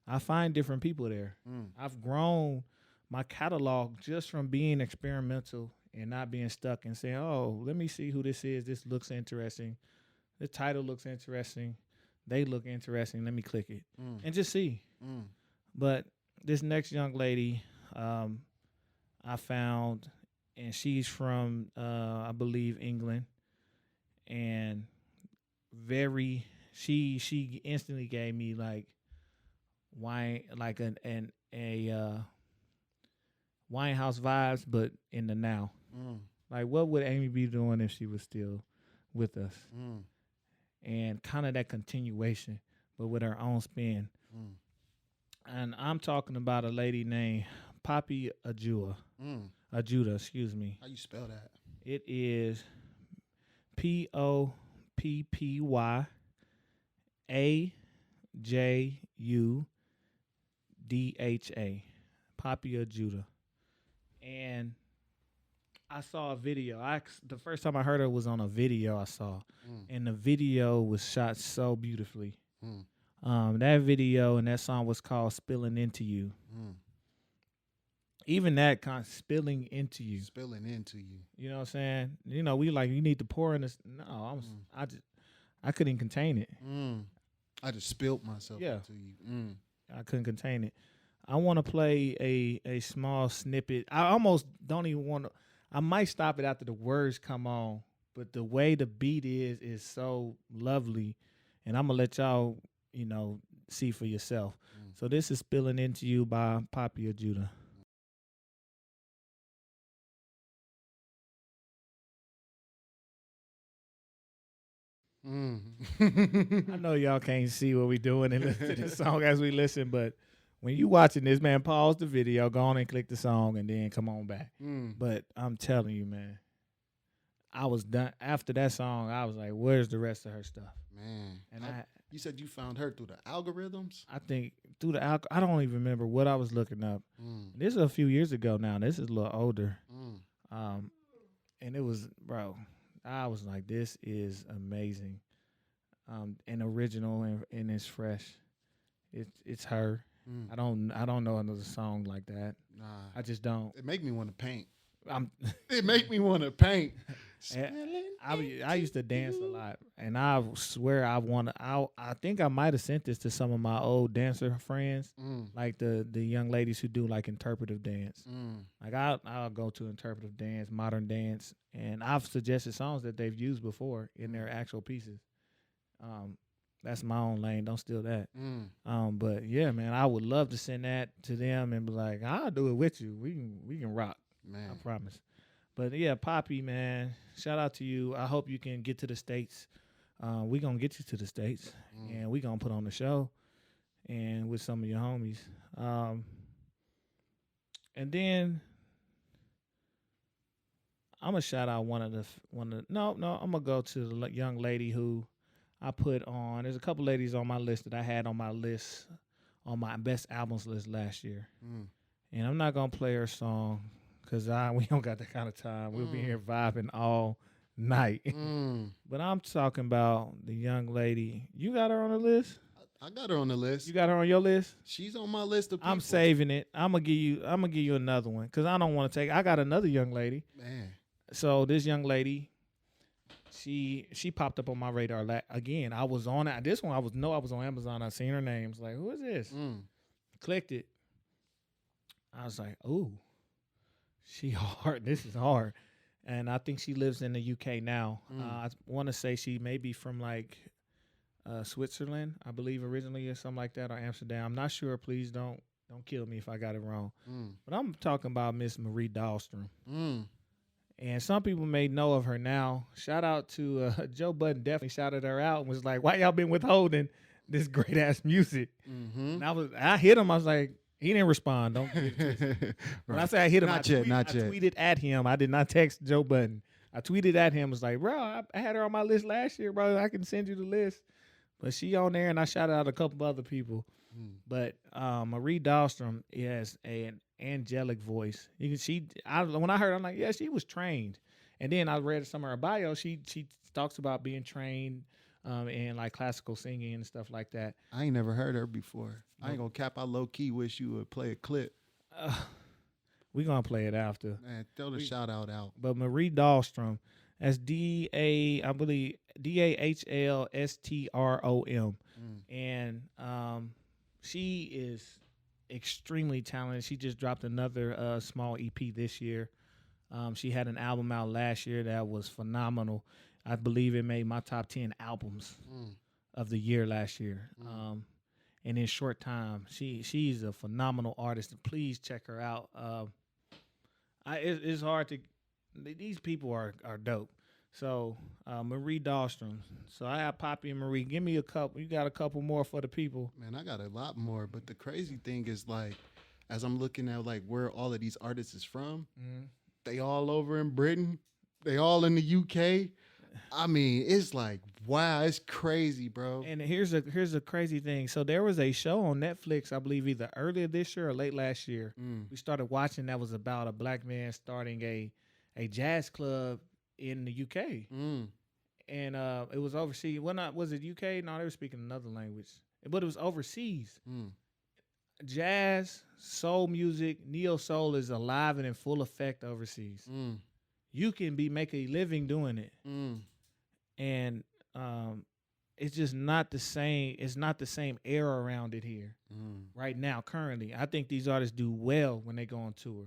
Speaker 1: I find different people there. I've grown my catalog just from being experimental and not being stuck and saying, "Oh, let me see who this is. This looks interesting. The title looks interesting. They look interesting. Let me click it and just see." But this next young lady, I found, and she's from, I believe, England, and she instantly gave me like a Winehouse vibes, but in the now. Like, what would Amy be doing if she was still with us? And kind of that continuation, but with her own spin. And I'm talking about a lady named Poppy Ajuda. Ajuda, excuse me.
Speaker 2: How you spell that?
Speaker 1: It is POPPYAJUDA. Poppy Ajuda. And I saw a video. The first time I heard her was on a video I saw. And the video was shot so beautifully. That video and that song was called Spilling Into You. Even that kind of spilling into you.
Speaker 2: Spilling into you.
Speaker 1: You know what I'm saying? You know, we like, you need to pour in this. No, I couldn't contain it.
Speaker 2: I just spilled myself into you.
Speaker 1: I couldn't contain it. I want to play a small snippet. I almost don't even want to. I might stop it after the words come on, but the way the beat is so lovely, and I'm gonna let y'all, see for yourself. So this is Spilling Into You by Poppy of Judah. I know y'all can't see what we doing and listen to this song as we listen, but when you watching this, man, pause the video, go on and click the song, and then come on back. But I'm telling you, man, I was done. After that song, I was like, where's the rest of her stuff?
Speaker 2: Man.
Speaker 1: And
Speaker 2: you said you found her through the algorithms?
Speaker 1: I think through the I don't even remember what I was looking up. This is a few years ago now. This is a little older. And it was, bro, I was like, this is amazing. And original and it's fresh. It's her. I don't know another song like that.
Speaker 2: Nah.
Speaker 1: I just don't.
Speaker 2: It make me want to paint.
Speaker 1: It
Speaker 2: make me want to paint.
Speaker 1: I used to dance a lot, and I swear I think I might have sent this to some of my old dancer friends, like the young ladies who do like interpretive dance. Like I'll go to interpretive dance, modern dance, and I've suggested songs that they've used before in their actual pieces. That's my own lane. Don't steal that. But yeah, man, I would love to send that to them and be like, I'll do it with you. We can rock. Man. I promise. But yeah, Poppy, man, shout out to you. I hope you can get to the States. We gonna get you to the States, and we gonna put on the show, and with some of your homies. And then I'm gonna shout out I'm gonna go to the young lady who I put on. There's a couple ladies on my list that I had on my list, on my best albums list last year, and I'm not gonna play her song. Because we don't got that kind of time. We'll be here vibing all night. But I'm talking about the young lady. You got her on the list?
Speaker 2: I got her on the list.
Speaker 1: You got her on your list?
Speaker 2: She's on my list of people.
Speaker 1: I'm saving it. I'm gonna give you another one. Because I don't want to take. I got another young lady.
Speaker 2: Man.
Speaker 1: So this young lady, she popped up on my radar again. I was on it. This one I was on Amazon. I seen her name. Like, who is this? Clicked it. I was like, ooh. She hard. This is hard. And I think she lives in the UK now. I want to say she may be from like Switzerland, I believe originally, or something like that, or Amsterdam. I'm not sure. Please don't kill me if I got it wrong. But I'm talking about Miss Marie Dahlstrom. And some people may know of her now. Shout out to Joe Budden. Definitely shouted her out and was like, why y'all been withholding this great ass music? And I hit him. I was like, he didn't respond. Don't get it twisted. When I say I hit him, I tweeted at him. I did not text Joe Budden. I tweeted at him. Was like, bro, I had her on my list last year, bro. I can send you the list. But she on there, and I shouted out a couple of other people. But Marie Dahlstrom has an angelic voice. When I heard her, I'm like, yeah, she was trained. And then I read some of her bio. She talks about being trained and like classical singing and stuff like that.
Speaker 2: I ain't never heard her before. I ain't gonna cap. I low key wish you would play a clip.
Speaker 1: We gonna play it after.
Speaker 2: Man, throw the shout out.
Speaker 1: But Marie Dahlstrom, that's DAHLSTROM, and she is extremely talented. She just dropped another small EP this year. She had an album out last year that was phenomenal. I believe it made my top 10 albums of the year last year. And in short time, she's a phenomenal artist. Please check her out. It's hard to. These people are dope. So Marie Dahlstrom. So I have Poppy and Marie. Give me a couple. You got a couple more for the people.
Speaker 2: Man, I got a lot more. But the crazy thing is, like, as I'm looking at like where all of these artists is from, they all over in Britain. They all in the UK. I mean, it's like, wow, it's crazy, bro.
Speaker 1: And here's a crazy thing. So there was a show on Netflix, I believe either earlier this year or late last year. We started watching that was about a black man starting a jazz club in the UK. And it was overseas. Well, was it UK? No, they were speaking another language. But it was overseas. Jazz, soul music, neo soul is alive and in full effect overseas. You can make a living doing it. And it's just not the same. It's not the same era around it here right now, currently. I think these artists do well when they go on tour.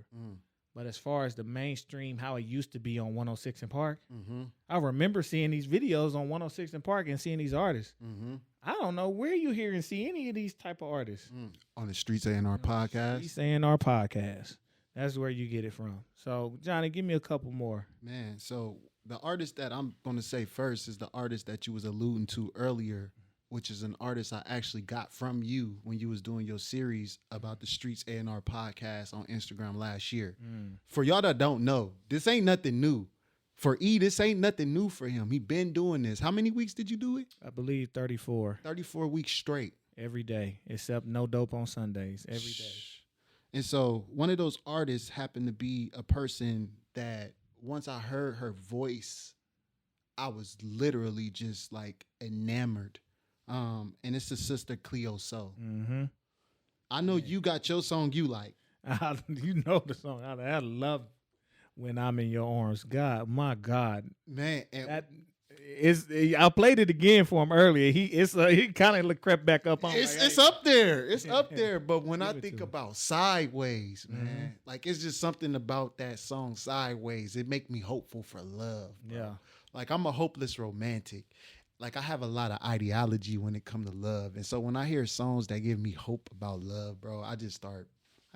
Speaker 1: But as far as the mainstream, how it used to be on 106 and Park, I remember seeing these videos on 106 and Park and seeing these artists. I don't know where you hear and see any of these type of artists.
Speaker 2: On the Streets A&R Podcast.
Speaker 1: Streets A&R Podcast. That's where you get it from. So, Johnny, give me a couple more.
Speaker 2: Man, so the artist that I'm going to say first is the artist that you was alluding to earlier, which is an artist I actually got from you when you was doing your series about the Streets A&R Podcast on Instagram last year. For y'all that don't know, this ain't nothing new. For E, this ain't nothing new for him. He been doing this. How many weeks did you do it?
Speaker 1: I believe 34.
Speaker 2: 34 weeks straight.
Speaker 1: Every day, except no dope on Sundays. Every day.
Speaker 2: And so one of those artists happened to be a person that once I heard her voice, I was literally just like enamored. And it's the sister Cleo So.
Speaker 1: Mm-hmm.
Speaker 2: I know you got your song you like.
Speaker 1: You know the song. I love When I'm in Your Arms. God, my God.
Speaker 2: Man, and
Speaker 1: That is, I played it again for him earlier. He kind of crept back up on.
Speaker 2: it's up there. It's up there. But when I
Speaker 1: Give it
Speaker 2: think
Speaker 1: to me.
Speaker 2: about Sideways, man, like it's just something about that song Sideways. It make me hopeful for love. Bro.
Speaker 1: Yeah.
Speaker 2: Like I'm a hopeless romantic. Like I have a lot of ideology when it comes to love. And so when I hear songs that give me hope about love, bro, I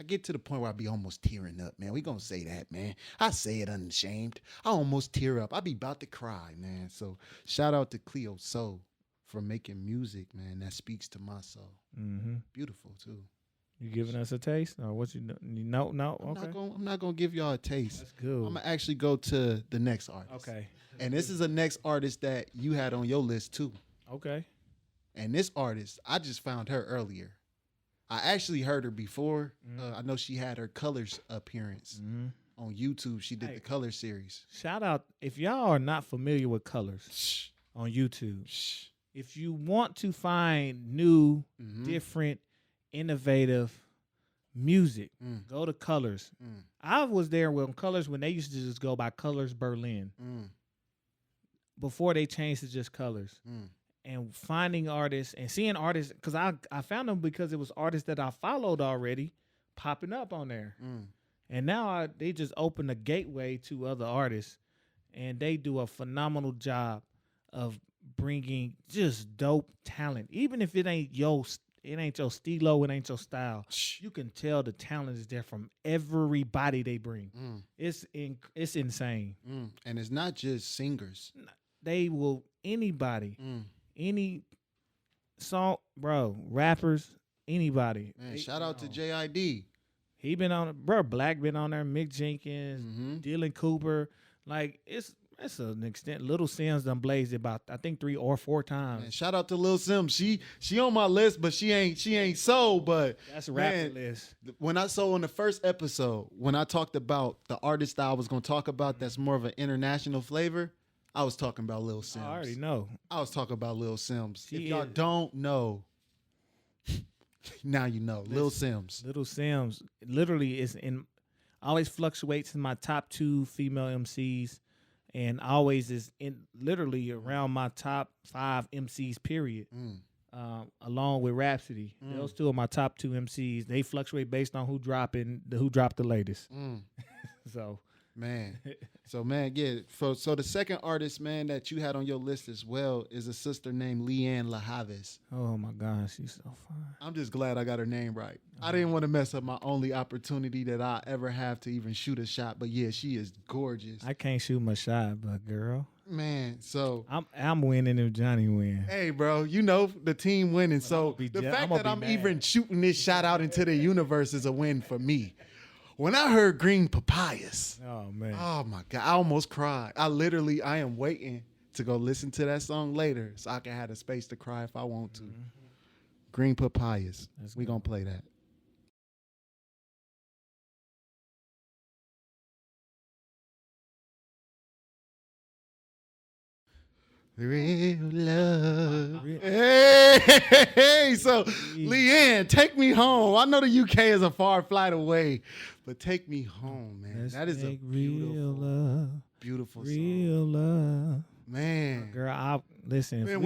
Speaker 2: get to the point where I be almost tearing up, man. We gonna say that, man. I say it unashamed. I almost tear up. I be about to cry, man. So shout out to Cleo So for making music, man, that speaks to my soul.
Speaker 1: Mm-hmm.
Speaker 2: Beautiful too.
Speaker 1: You giving us a taste, or what you know? No. Okay,
Speaker 2: I'm not gonna give y'all a taste.
Speaker 1: that's good.
Speaker 2: I'm gonna actually go to the next artist.
Speaker 1: Okay.
Speaker 2: And this is a next artist that you had on your list too.
Speaker 1: Okay.
Speaker 2: And this artist, I just found her earlier. I actually heard her before. I know she had her Colors appearance on YouTube. She did the Color series.
Speaker 1: Shout out if y'all are not familiar with Colors on YouTube. If you want to find new, different, innovative music, go to Colors. I was there when Colors, when they used to just go by Colors Berlin, before they changed to just Colors. And finding artists and seeing artists, because I found them because it was artists that I followed already popping up on there. And now they just open a gateway to other artists, and they do a phenomenal job of bringing just dope talent. Even if it ain't your stilo, it ain't your style, you can tell the talent is there from everybody they bring. It's insane.
Speaker 2: And it's not just singers.
Speaker 1: They will, anybody, any song, bro, rappers, anybody.
Speaker 2: Man, shout out to JID.
Speaker 1: He been on, bro. Black been on there. Mick Jenkins, Dylan Cooper. Like it's an extent. Little Sims done blazed about I think 3 or 4 times.
Speaker 2: Man, shout out to Lil Sim. She on my list, but she ain't so. But
Speaker 1: That's a rapper list.
Speaker 2: When I saw on the first episode, when I talked about the artist that I was gonna talk about, that's more of an international flavor. I was talking about Lil Sims.
Speaker 1: I already know.
Speaker 2: I was talking about Lil Sims.
Speaker 1: She
Speaker 2: If y'all
Speaker 1: is.
Speaker 2: don't know, now you know. Lil Sims.
Speaker 1: Little Sims literally always fluctuates in my top 2 female MCs, and always is in literally around my top 5 MCs. Period. Along with Rhapsody, those 2 are my top 2 MCs. They fluctuate based on who dropped the latest. So.
Speaker 2: Man. Yeah. So the second artist, man, that you had on your list as well is a sister named Leanne LaHavis.
Speaker 1: Oh my gosh, she's so fine.
Speaker 2: I'm just glad I got her name right. I didn't want to mess up my only opportunity that I ever have to even shoot a shot. But yeah, she is gorgeous.
Speaker 1: I can't shoot my shot, but girl,
Speaker 2: Man, so
Speaker 1: I'm winning if Johnny wins.
Speaker 2: hey, bro, you know the team winning. So
Speaker 1: be
Speaker 2: the
Speaker 1: I'm
Speaker 2: fact
Speaker 1: gonna
Speaker 2: that
Speaker 1: be
Speaker 2: I'm
Speaker 1: mad.
Speaker 2: even shooting this shot out into the universe is a win for me. When I heard Green Papayas,
Speaker 1: Oh man,
Speaker 2: oh my God, I almost cried. I am waiting to go listen to that song later so I can have the space to cry if I want to. Green Papayas.
Speaker 1: That's
Speaker 2: We
Speaker 1: good.
Speaker 2: gonna play that. Real love. Hey, so Leanne, take me home. I know the UK is a far flight away, but take me home, man.
Speaker 1: Let's
Speaker 2: That is a
Speaker 1: make real
Speaker 2: beautiful,
Speaker 1: love,
Speaker 2: beautiful song.
Speaker 1: real love.
Speaker 2: Man.
Speaker 1: Girl, I listen. if
Speaker 2: Man,
Speaker 1: we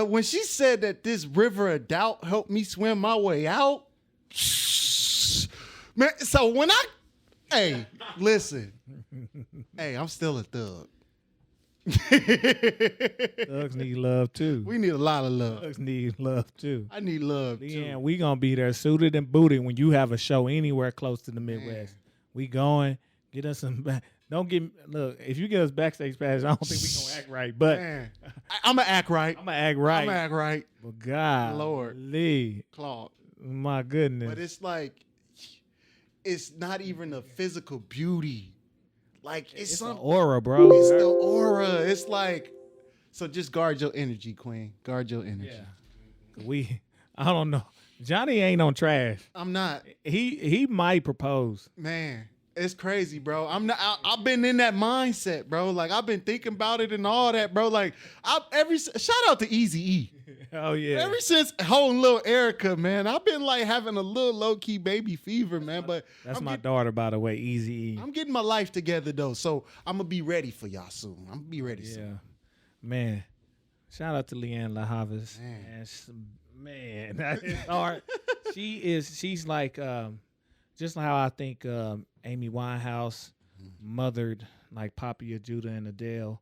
Speaker 2: when she said that this river of doubt helped me swim my way out, man. So hey, listen, hey, I'm still a thug.
Speaker 1: Thugs need love too.
Speaker 2: We need a lot of love.
Speaker 1: Thugs need love too.
Speaker 2: I need love
Speaker 1: Yeah,
Speaker 2: too.
Speaker 1: we gonna be there suited and booted when you have a show anywhere close to the Midwest.
Speaker 2: Man.
Speaker 1: We going, get us some. Don't get look. If you get us backstage pass, I don't think we gonna act right. But
Speaker 2: Man. I'm gonna act right.
Speaker 1: I'm gonna act right.
Speaker 2: I'm gonna act right.
Speaker 1: But God,
Speaker 2: Lord.
Speaker 1: Lee,
Speaker 2: Claude.
Speaker 1: my goodness.
Speaker 2: But it's like, it's not even a physical beauty. Like it's
Speaker 1: the
Speaker 2: some
Speaker 1: aura, bro.
Speaker 2: It's the aura. It's like, so just guard your energy, Queen. Guard your energy.
Speaker 1: Yeah. I don't know. Johnny ain't on trash.
Speaker 2: I'm not.
Speaker 1: He might propose.
Speaker 2: Man, it's crazy, bro. I'm not. I've been in that mindset, bro. Like I've been thinking about it and all that, bro. Like shout out to Eazy-E.
Speaker 1: Oh yeah.
Speaker 2: Ever since holding little Erica, man, I've been like having a little low key baby fever, man. But
Speaker 1: that's my daughter, by the way, Eazy-E.
Speaker 2: I'm getting my life together though, so I'm gonna be ready for y'all soon. I'm gonna be ready soon.
Speaker 1: Man. Shout out to Leanne LaHavis. Man, that is hard. She's like just how I think Amy Winehouse mothered like Papia Judah and Adele.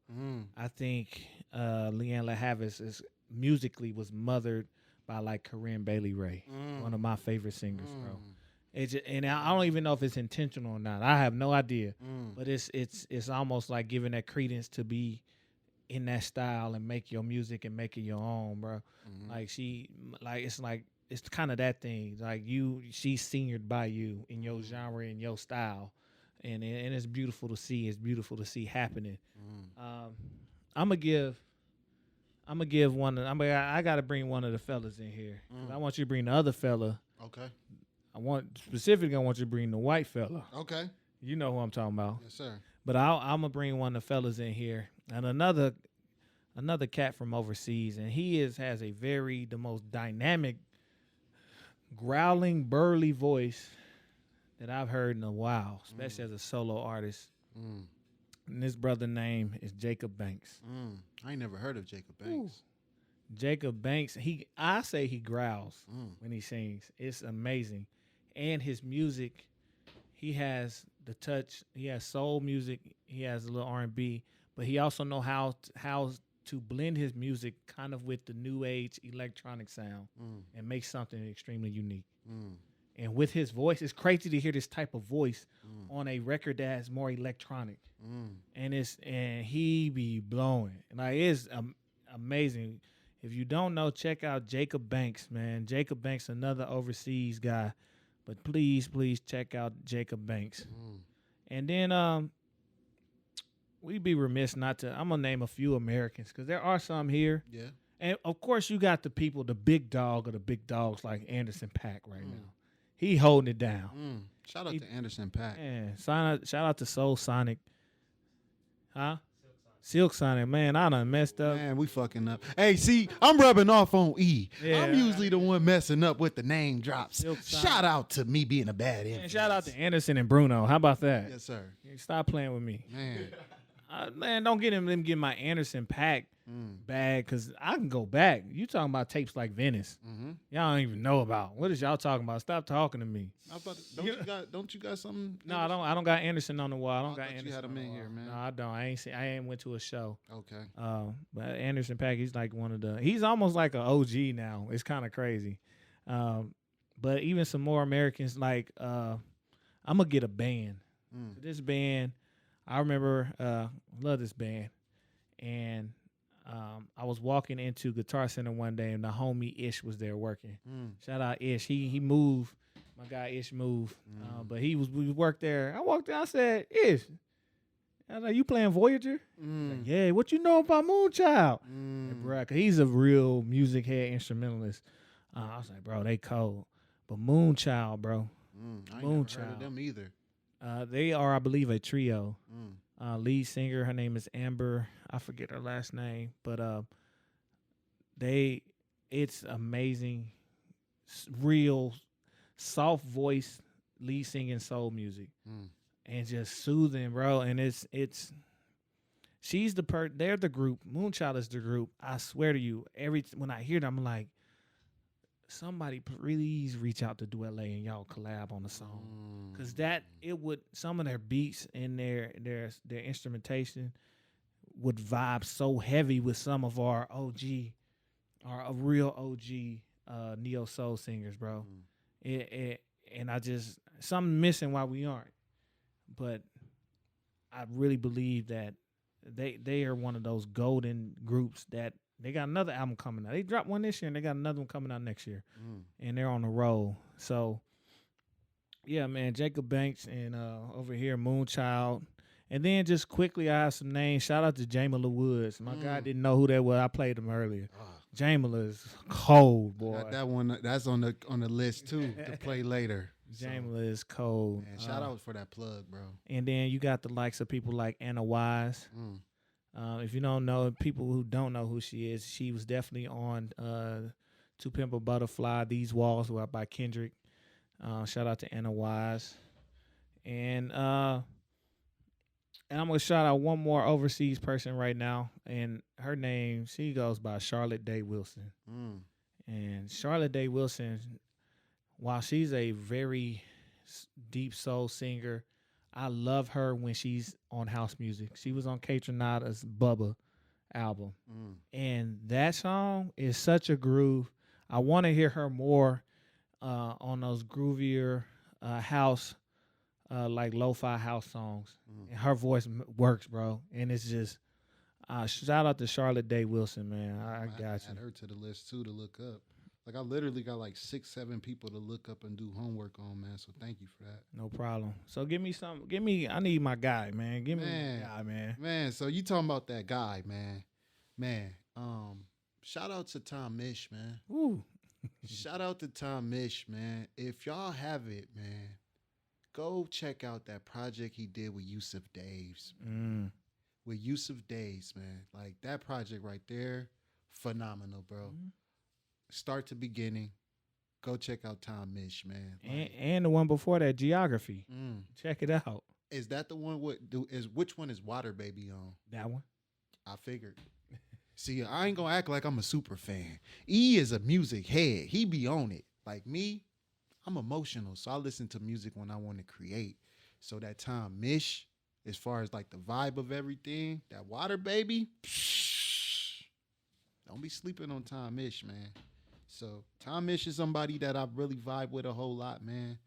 Speaker 1: I think Leanne LaHavis is musically was mothered by like Corinne Bailey Rae, one of my favorite singers, bro. And I don't even know if it's intentional or not. I have no idea. But it's almost like giving that credence to be in that style and make your music and make it your own, bro. Like it's kind of that thing. Like she's seniored by you in your genre and your style, and it's beautiful to see. It's beautiful to see happening. I'm gonna give one. I gotta bring one of the fellas in here. I want you to bring the other fella.
Speaker 2: Okay.
Speaker 1: I want you to bring the white fella.
Speaker 2: Okay.
Speaker 1: You know who I'm talking about.
Speaker 2: Yes, sir.
Speaker 1: But I'm gonna bring one of the fellas in here, and another cat from overseas, and he has the most dynamic, growling, burly voice that I've heard in a while, especially as a solo artist. And this brother name is Jacob Banks.
Speaker 2: I ain't never heard of Jacob Banks.
Speaker 1: Ooh. Jacob Banks, I say he growls when he sings. It's amazing. And his music, he has the touch. He has soul music. He has a little R&B, but he also know how to blend his music kind of with the new age electronic sound and make something extremely unique. And with his voice, it's crazy to hear this type of voice on a record that's more electronic. And he be blowing. Like it's amazing. If you don't know, check out Jacob Banks, man. Jacob Banks, another overseas guy. But please check out Jacob Banks. And then we'd be remiss not to. I'm gonna name a few Americans because there are some here. Yeah. And of course you got the people, the big dog of the big dogs like Anderson .Paak right now. He holding it down.
Speaker 2: Shout out to Anderson .Paak.
Speaker 1: Yeah. Shout out to Soul Sonic. Huh? Silk Sonic, man, I done messed up.
Speaker 2: Man, we fucking up. Hey, see, I'm rubbing off on E.
Speaker 1: Yeah.
Speaker 2: I'm usually the one messing up with the name drops. Shout out to me being a bad influence.
Speaker 1: Shout out to Anderson and Bruno. How about that?
Speaker 2: Yes, sir.
Speaker 1: Stop playing with me.
Speaker 2: Man.
Speaker 1: Don't get them get my Anderson .Paak bag because I can go back. You talking about tapes like Venice. Y'all don't even know about. What is y'all talking about? Stop talking to me.
Speaker 2: Don't you got something?
Speaker 1: No, I don't got Anderson on the wall. I don't got Anderson.
Speaker 2: You had him in here, man.
Speaker 1: No, I don't. I ain't went to a show.
Speaker 2: Okay.
Speaker 1: But Anderson .Paak, he's like he's almost like an OG now. It's kind of crazy. But even some more Americans, like I'm gonna get a band. This band, I remember, love this band, and I was walking into Guitar Center one day, and the homie Ish was there working. Shout out Ish. He moved. My guy Ish moved, but we worked there. I walked in. I said, Ish, I was like, you playing Voyager? Like, yeah. What you know about Moonchild? And bro, 'cause he's a real music head instrumentalist. I was like, bro, they cold. But Moonchild, bro.
Speaker 2: I ain't never heard of them either.
Speaker 1: They are, I believe, a trio. Lead singer, her name is Amber. I forget her last name, but it's amazing, real soft voice, lead singing soul music, and just soothing, bro. And they're the group. Moonchild is the group. I swear to you, when I hear them, I'm like, somebody please reach out to Duet and y'all collab on the song, because some of their beats and their instrumentation would vibe so heavy with some of our real OG neo soul singers, bro. And I just something missing why we aren't. But I really believe that they are one of those golden groups that they got another album coming out. They dropped one this year and they got another one coming out next year. And they're on the roll. So yeah, man, Jacob Banks and over here Moonchild. And then just quickly I have some names. Shout out to Jamila Woods. My guy didn't know who that was. I played him earlier. Jamila is cold, boy.
Speaker 2: Got that one that's on the list too to play later.
Speaker 1: Jamila is cold.
Speaker 2: Man, shout out for that plug, bro.
Speaker 1: And then you got the likes of people like Anna Wise. If you don't know, people who don't know who she is, she was definitely on To Pimp a Butterfly, These Walls were by Kendrick. Shout out to Anna Wise. And I'm going to shout out one more overseas person right now. And her name, she goes by Charlotte Day Wilson. And Charlotte Day Wilson, while she's a very deep soul singer, I love her when she's on house music. She was on Kaytranada's Bubba album. And that song is such a groove. I want to hear her more on those groovier house, like lo-fi house songs. And her voice works, bro. And it's just, shout out to Charlotte Day Wilson, man. I got you.
Speaker 2: Add her to the list, too, to look up. Like, I literally got like 6-7 people to look up and do homework on, man. So thank you for that.
Speaker 1: No problem. So give me, I need my guy, man. Give me my guy, man.
Speaker 2: Man, so you talking about that guy, man. Man, shout out to Tom Mish, man.
Speaker 1: Woo.
Speaker 2: Shout out to Tom Mish, man. If y'all have it, man, go check out that project he did with Yusuf Daves. With Yusuf Daves, man. Like, that project right there, phenomenal, bro. Start to beginning, go check out Tom Mish, man. Like,
Speaker 1: and the one before that, Geography. Check it out.
Speaker 2: Is that the one? Which one is Water Baby on?
Speaker 1: That one.
Speaker 2: I figured. See, I ain't gonna act like I'm a super fan. E is a music head. He be on it. Like me, I'm emotional, so I listen to music when I want to create. So that Tom Mish, as far as like the vibe of everything, that Water Baby, don't be sleeping on Tom Mish, man. So Tom Mish is somebody that I really vibe with a whole lot, man.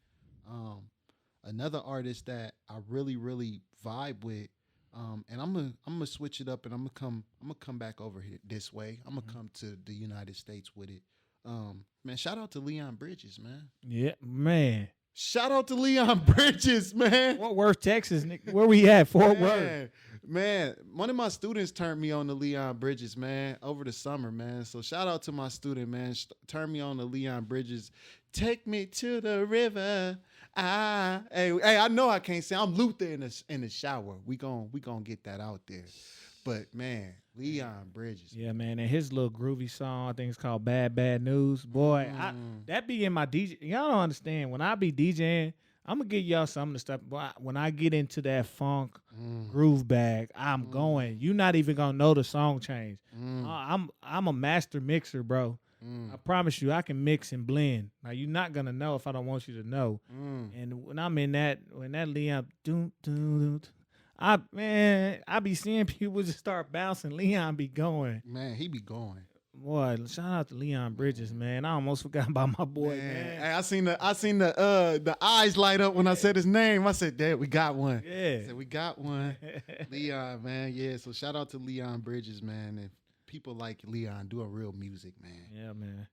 Speaker 2: Another artist that I really, really vibe with, and I'm gonna switch it up, and I'm gonna come back over here this way. I'm gonna come to the United States with it. Man, shout out to Leon Bridges, man.
Speaker 1: Yeah, man.
Speaker 2: Shout out to Leon Bridges, man.
Speaker 1: Fort Worth, Texas, Nick. Where we at? Fort Worth.
Speaker 2: Man, one of my students turned me on to Leon Bridges, man, over the summer, man. So shout out to my student, man. Turned me on to Leon Bridges. Take me to the river. Hey, I know I can't sing. I'm Luther in the shower. We gon' get that out there. But man, Leon Bridges.
Speaker 1: Yeah, man, and his little groovy song, I think it's called Bad Bad News. Boy, that be in my DJ. Y'all don't understand. When I be DJing, I'm gonna give y'all some of the stuff. But when I get into that funk groove bag, I'm going. You're not even gonna know the song change. I'm a master mixer, bro. I promise you, I can mix and blend. Now you're not gonna know if I don't want you to know. And when I'm in that, when that Leon, I be seeing people just start bouncing. Leon be going.
Speaker 2: Man, he be going.
Speaker 1: Boy, shout out to Leon Bridges, man. I almost forgot about my boy, man.
Speaker 2: Hey, I seen the eyes light up when I said his name. I said, "Dad, we got one."
Speaker 1: Yeah.
Speaker 2: I said, we got one. Leon, man. Yeah. So shout out to Leon Bridges, man. And people like Leon doing real music, man.
Speaker 1: Yeah, man.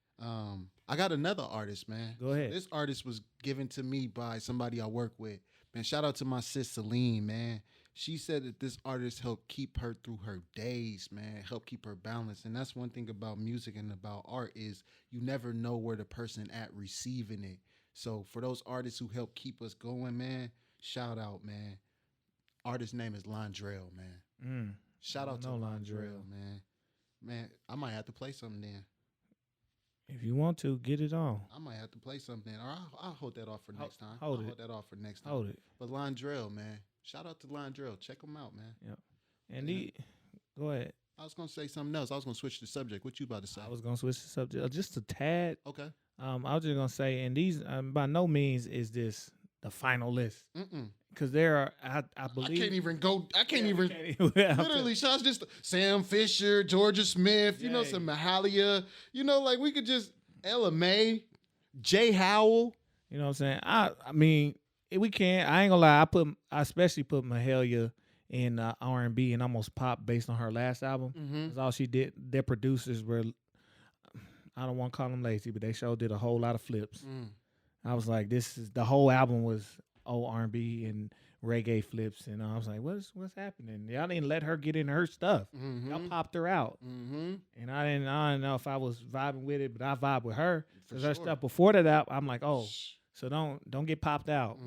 Speaker 2: I got another artist, man.
Speaker 1: Go ahead.
Speaker 2: This artist was given to me by somebody I work with. Man, shout out to my sis Celine, man. She said that this artist helped keep her through her days, man, helped keep her balanced. And that's one thing about music and about art is you never know where the person at receiving it. So for those artists who help keep us going, man, shout out, man. Artist name is Londrell, man. Shout out to Londrell, man. Man, I might have to play something then.
Speaker 1: If you want to, get it on.
Speaker 2: I might have to play something then. Or I'll hold that off for next time.
Speaker 1: Hold
Speaker 2: that off for next time.
Speaker 1: Hold it.
Speaker 2: But Londrell, man. Shout out to Londrell. Check him out, man.
Speaker 1: Yep. And go ahead.
Speaker 2: I was going to say something else. I was going to switch the subject. What you about to say?
Speaker 1: I was going to switch the subject just a tad.
Speaker 2: Okay.
Speaker 1: I was just going to say, and these, by no means is this the final list. because there are, I believe.
Speaker 2: I can't even. Literally, shots just Sam Fisher, Georgia Smith, you know, some Mahalia, you know, like we could just Ella May, Jay Howell.
Speaker 1: You know what I'm saying? I mean, we can't. I ain't gonna lie. I especially put Mahalia in R&B and almost pop based on her last album. That's all she did. Their producers were, I don't want to call them lazy, but they sure did a whole lot of flips. I was like, the whole album was old R&B and reggae flips, and I was like, what's happening? Y'all didn't let her get in her stuff. Y'all popped her out, and I didn't know if I was vibing with it, but I vibe with her because her stuff before that out, I'm like, oh, so don't get popped out.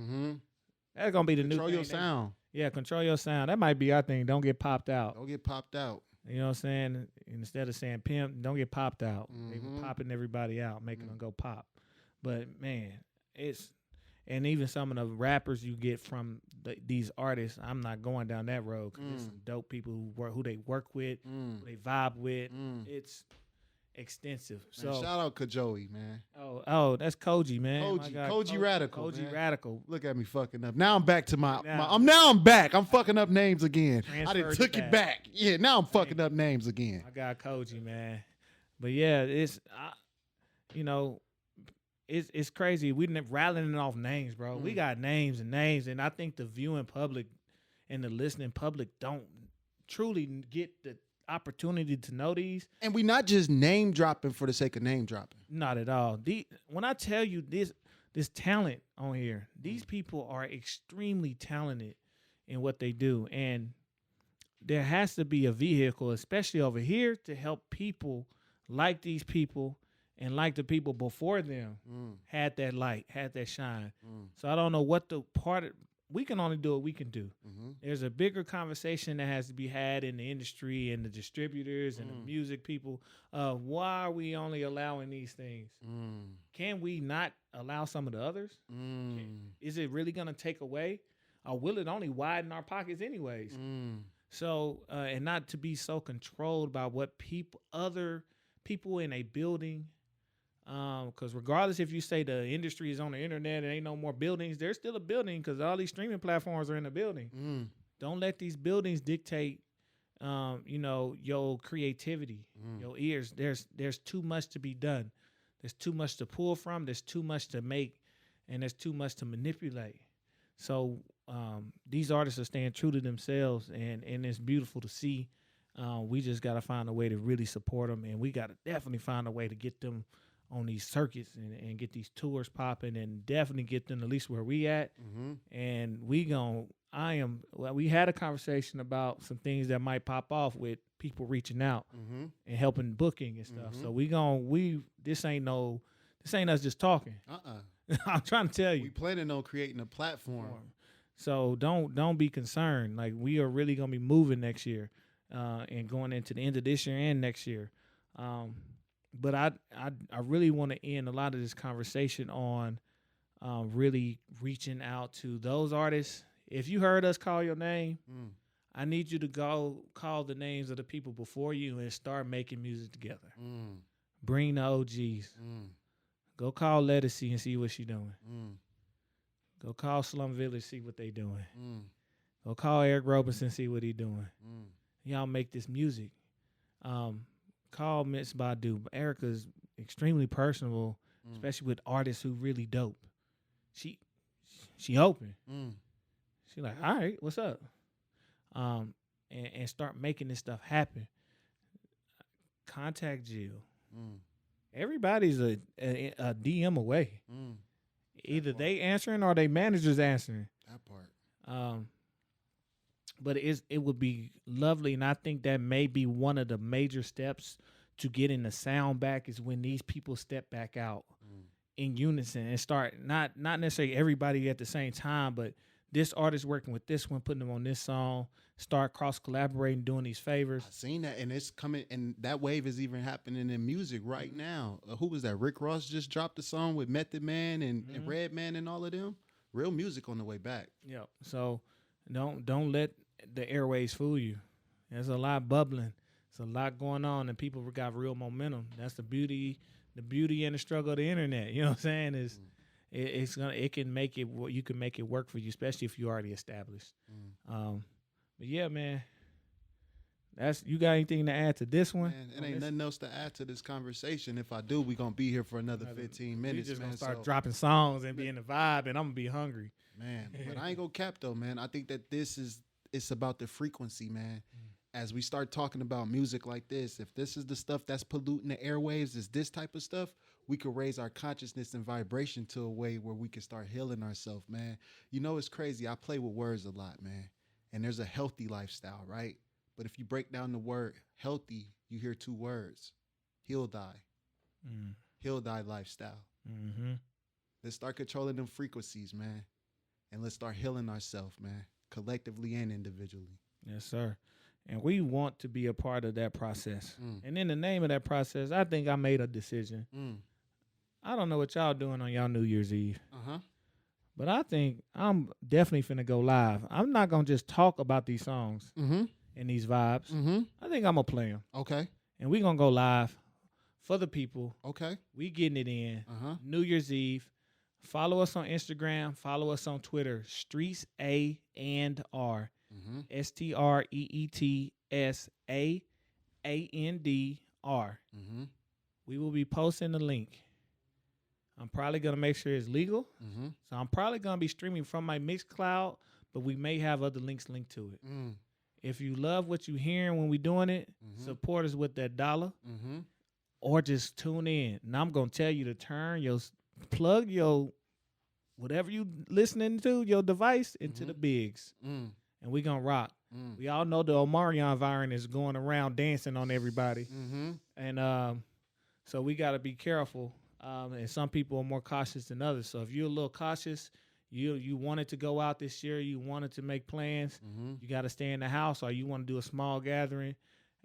Speaker 1: That's gonna be the new thing.
Speaker 2: Control your sound.
Speaker 1: Yeah, control your sound. That might be our thing. Don't get popped out.
Speaker 2: Don't get popped out.
Speaker 1: You know what I'm saying? Instead of saying pimp, don't get popped out. They were popping everybody out, making them go pop. But man, and even some of the rappers you get from these artists, I'm not going down that road because there's some dope people who they work with, who they vibe with. It's extensive.
Speaker 2: Man,
Speaker 1: So
Speaker 2: shout out Kajoey, man.
Speaker 1: Oh, that's Koji, man.
Speaker 2: Koji Radical.
Speaker 1: Koji
Speaker 2: man.
Speaker 1: Radical.
Speaker 2: Look at me fucking up. Now I'm back to I'm back. I'm fucking up names again. I done took it back. Yeah, now I'm fucking up names again.
Speaker 1: I got Koji, man. But yeah, it's crazy. We rattling off names, bro. We got names, and I think the viewing public and the listening public don't truly get the opportunity to know these.
Speaker 2: And we not just name dropping for the sake of name dropping.
Speaker 1: Not at all. When I tell you this talent on here, these people are extremely talented in what they do, and there has to be a vehicle, especially over here, to help people like these people and like the people before them had that light, had that shine. So I don't know what we can only do what we can do. There's a bigger conversation that has to be had in the industry and the distributors and the music people. Why are we only allowing these things? Can we not allow some of the others? Is it really going to take away? Or will it only widen our pockets anyways? So, and not to be so controlled by what other people in a building, because regardless if you say the industry is on the internet and ain't no more buildings, there's still a building because all these streaming platforms are in the building. Don't let these buildings dictate, your creativity, your ears. There's too much to be done. There's too much to pull from. There's too much to make, and there's too much to manipulate. So these artists are staying true to themselves, and it's beautiful to see. We just got to find a way to really support them, and we got to definitely find a way to get them on these circuits and get these tours popping, and definitely get them at least where we at. And we had a conversation about some things that might pop off with people reaching out and helping booking and stuff. So this ain't us just talking. I'm trying to tell you.
Speaker 2: We planning on creating a platform.
Speaker 1: So don't be concerned. Like, we are really gonna be moving next year, and going into the end of this year and next year. But I really want to end a lot of this conversation on really reaching out to those artists. If you heard us call your name, I need you to go call the names of the people before you and start making music together. Bring the OGs. Go call Lettucey and see what she doing. Go call Slum Village, see what they doing. Go call Eric Robinson, see what he doing. Y'all make this music. Call Miss Badu. Erica's extremely personable, especially with artists who really dope. She open. She like, all right, what's up? And start making this stuff happen. Contact Jill. Everybody's a DM away. Either they answering or they managers answering.
Speaker 2: That part.
Speaker 1: But it would be lovely, and I think that may be one of the major steps to getting the sound back is when these people step back out in unison and start not necessarily everybody at the same time, but this artist working with this one, putting them on this song, start cross collaborating, doing these favors.
Speaker 2: I've seen that, and it's coming, and that wave is even happening in music right now. Who was that? Rick Ross just dropped a song with Method Man and Redman and all of them. Real music on the way back.
Speaker 1: Yeah. So don't let the airways fool you. There's a lot bubbling. There's a lot going on, and people got real momentum. That's the beauty and the struggle of the internet. You know what I'm saying? it can make it, you can make it work for you, especially if you already established. But yeah, man, you got anything to add to this one?
Speaker 2: Man, it ain't nothing else to add to this conversation. If I do, we gonna be here for another 15 minutes.
Speaker 1: We just
Speaker 2: man.
Speaker 1: gonna start dropping songs and be in the vibe, and I'm gonna be hungry.
Speaker 2: Man, but I ain't gonna cap though, man. I think that it's about the frequency, man. As we start talking about music like this, if this is the stuff that's polluting the airwaves, is this type of stuff, we could raise our consciousness and vibration to a way where we can start healing ourselves, man. You know, it's crazy. I play with words a lot, man. And there's a healthy lifestyle, right? But if you break down the word healthy, you hear two words: heal, die. Heal, die lifestyle. Let's start controlling them frequencies, man. And let's start healing ourselves, man, collectively and individually.
Speaker 1: Yes, sir. And we want to be a part of that process. And in the name of that process, I think I made a decision. I don't know what y'all doing on y'all New Year's Eve. But I think I'm definitely finna go live. I'm not going to just talk about these songs and these vibes. I think I'm going to play them.
Speaker 2: Okay.
Speaker 1: And we going to go live for the people.
Speaker 2: Okay.
Speaker 1: We getting it in. New Year's Eve. Follow us on Instagram. Follow us on Twitter. Streets A&R. STREETSAANDR. We will be posting the link. I'm probably going to make sure it's legal. So I'm probably going to be streaming from my Mixcloud, but we may have other links linked to it. If you love what you're hearing when we're doing it, support us with that $1 or just tune in. And I'm going to tell you to plug your whatever you listening to, your device, into the bigs. And we going to rock. We all know the Omarion variant is going around dancing on everybody. And so we got to be careful. And some people are more cautious than others. So if you're a little cautious, you wanted to go out this year, you wanted to make plans, you got to stay in the house, or you want to do a small gathering,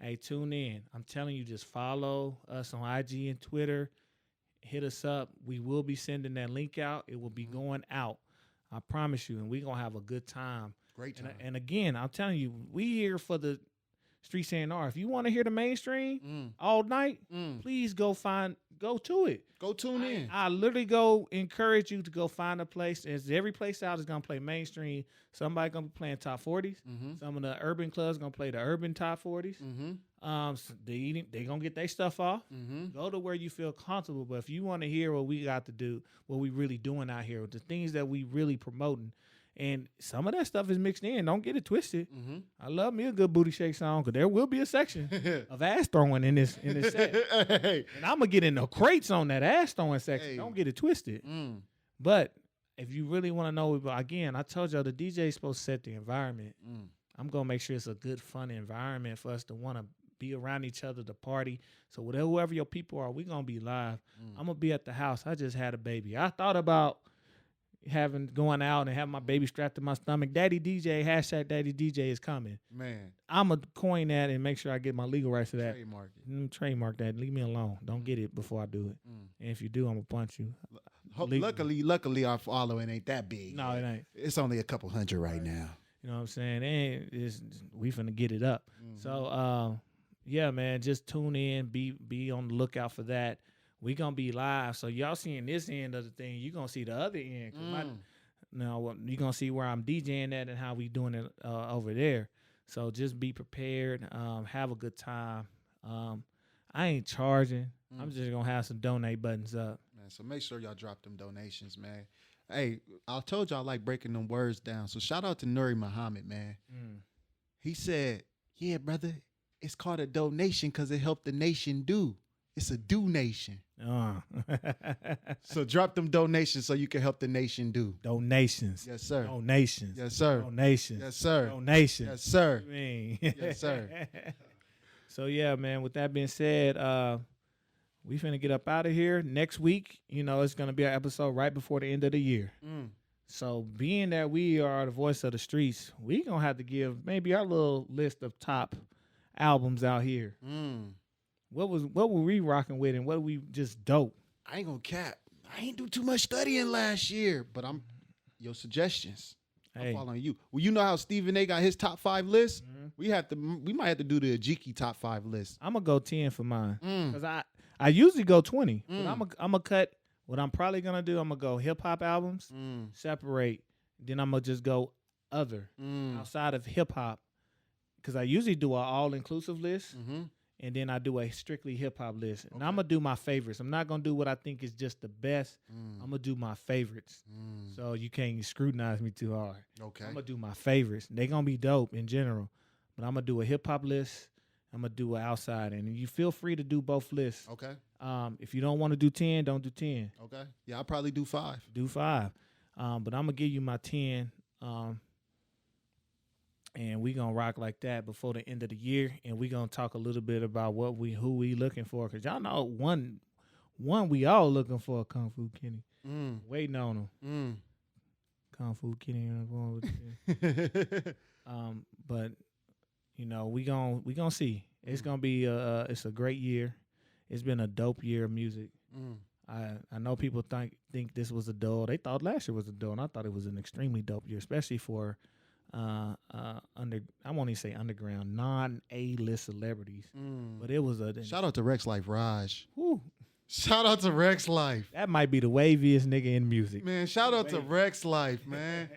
Speaker 1: hey, tune in. I'm telling you, just follow us on IG and Twitter. Hit us up. We will be sending that link out. It will be going out. I promise you. And we're going to have a good time.
Speaker 2: Great time.
Speaker 1: And again, I'm telling you, we here for the Streets A&R. If you want to hear the mainstream all night, please go to it. Go tune in. I literally go encourage you to go find a place. As every place out is going to play mainstream. Somebody going to be playing top 40s. Some of the urban clubs going to play the urban top 40s. So they going to get their stuff off. Go to where you feel comfortable. But if you want to hear what we got to do, what we really doing out here, the things that we really promoting, and some of that stuff is mixed in. Don't get it twisted. I love me a good booty shake song, because there will be a section of ass throwing in this set. And I'm going to get in the crates on that ass throwing section. Don't get it twisted. But if you really want to know, again, I told y'all the DJ is supposed to set the environment. I'm going to make sure it's a good, fun environment for us to want to be around each other, to party. So whoever your people are, we going to be live. I'm going to be at the house. I just had a baby. I thought about going out and having my baby strapped to my stomach. Daddy DJ, hashtag Daddy DJ is coming.
Speaker 2: Man.
Speaker 1: I'm going to coin that and make sure I get my legal rights to that.
Speaker 2: Trademark it.
Speaker 1: Trademark that. Leave me alone. Don't get it before I do it. And if you do, I'm going to punch you.
Speaker 2: Luckily, our following ain't that big.
Speaker 1: No, it ain't.
Speaker 2: It's only a couple hundred right now.
Speaker 1: You know what I'm saying? And we finna get it up. So, yeah, man, just tune in. Be on the lookout for that. We gonna be live, so y'all seeing this end of the thing, you gonna see the other end. Now you gonna see where I'm DJing at and how we doing it over there. So just be prepared. Have a good time. I ain't charging. I'm just gonna have some donate buttons up.
Speaker 2: Man, so make sure y'all drop them donations, man. Hey, I told y'all I like breaking them words down. So shout out to Nuri Muhammad, man. He said, "Yeah, brother, it's called a donation because it helped the nation do. It's a do nation." So drop them donations so you can help the nation do.
Speaker 1: Donations.
Speaker 2: Yes, sir.
Speaker 1: Donations.
Speaker 2: Yes, sir.
Speaker 1: Donations.
Speaker 2: Yes, sir.
Speaker 1: Donations.
Speaker 2: Yes, sir.
Speaker 1: Yes,
Speaker 2: sir.
Speaker 1: So, yeah, man, with that being said, we finna get up out of here. Next week, it's going to be our episode right before the end of the year. So being that we are the voice of the streets, we going to have to give maybe our little list of top albums out here. What were we rocking with, and what we just dope?
Speaker 2: I ain't gonna cap. I ain't do too much studying last year, but your suggestions. I'm following you. Well, you know how Stephen A got his top 5 list? We might have to do the Ejike top 5 list.
Speaker 1: I'm gonna go 10 for mine. Because I usually go 20. But I'm gonna cut What I'm probably gonna do, I'm gonna go hip hop albums, separate. Then I'm gonna just go other outside of hip hop, because I usually do an all inclusive list, and then I do a strictly hip hop list. And I'm gonna do my favorites. I'm not gonna do what I think is just the best. I'm gonna do my favorites. So you can't scrutinize me too hard.
Speaker 2: Okay.
Speaker 1: I'm gonna do my favorites. They're gonna be dope in general, but I'm gonna do a hip hop list. I'm gonna do an outside, and you feel free to do both lists.
Speaker 2: Okay.
Speaker 1: If you don't want to do 10, don't do 10.
Speaker 2: Okay. Yeah, I'll probably do 5.
Speaker 1: Do 5. But I'm gonna give you my 10. And we gonna rock like that before the end of the year, and we gonna talk a little bit about who we looking for, cause y'all know one we all looking for, Kung Fu Kenny. Waiting on him. Kung Fu Kenny. But you know we gonna see. It's gonna be it's a great year. It's been a dope year of music. I know people think this was a dull. They thought last year was a dull, and I thought it was an extremely dope year, especially for I won't even say underground, non-A-list celebrities. But it was a
Speaker 2: shout out to Rex Life Raj.
Speaker 1: Whew.
Speaker 2: Shout out to Rex Life.
Speaker 1: That might be the waviest nigga in music.
Speaker 2: Man, shout out to Rex Life, man.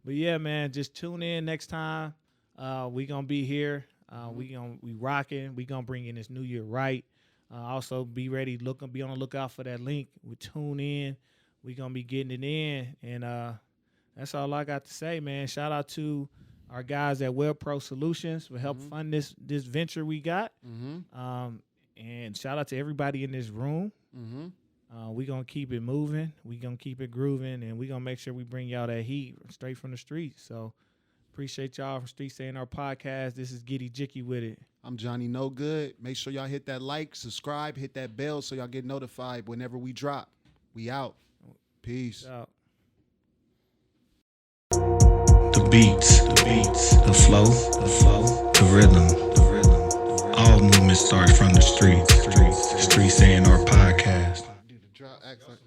Speaker 1: But yeah, man, just tune in next time. We gonna be here. We rocking. We gonna bring in this new year right. Also be ready, be on the lookout for that link. We tune in. We gonna be getting it in, and that's all I got to say, man. Shout out to our guys at Web Pro Solutions for help fund this venture we got. And shout out to everybody in this room. We gonna keep it moving. We gonna keep it grooving, and we gonna make sure we bring y'all that heat straight from the streets. So appreciate y'all from Streets A&R Podcast. This is getEJIKEwithit.
Speaker 2: I'm Jonny Knogood. Make sure y'all hit that like, subscribe, hit that bell so y'all get notified whenever we drop. We out. Peace.
Speaker 1: Out.
Speaker 4: The beats, the flow, the rhythm. All movement starts from the streets. Streets A&R Podcast.
Speaker 2: Do the drop accent.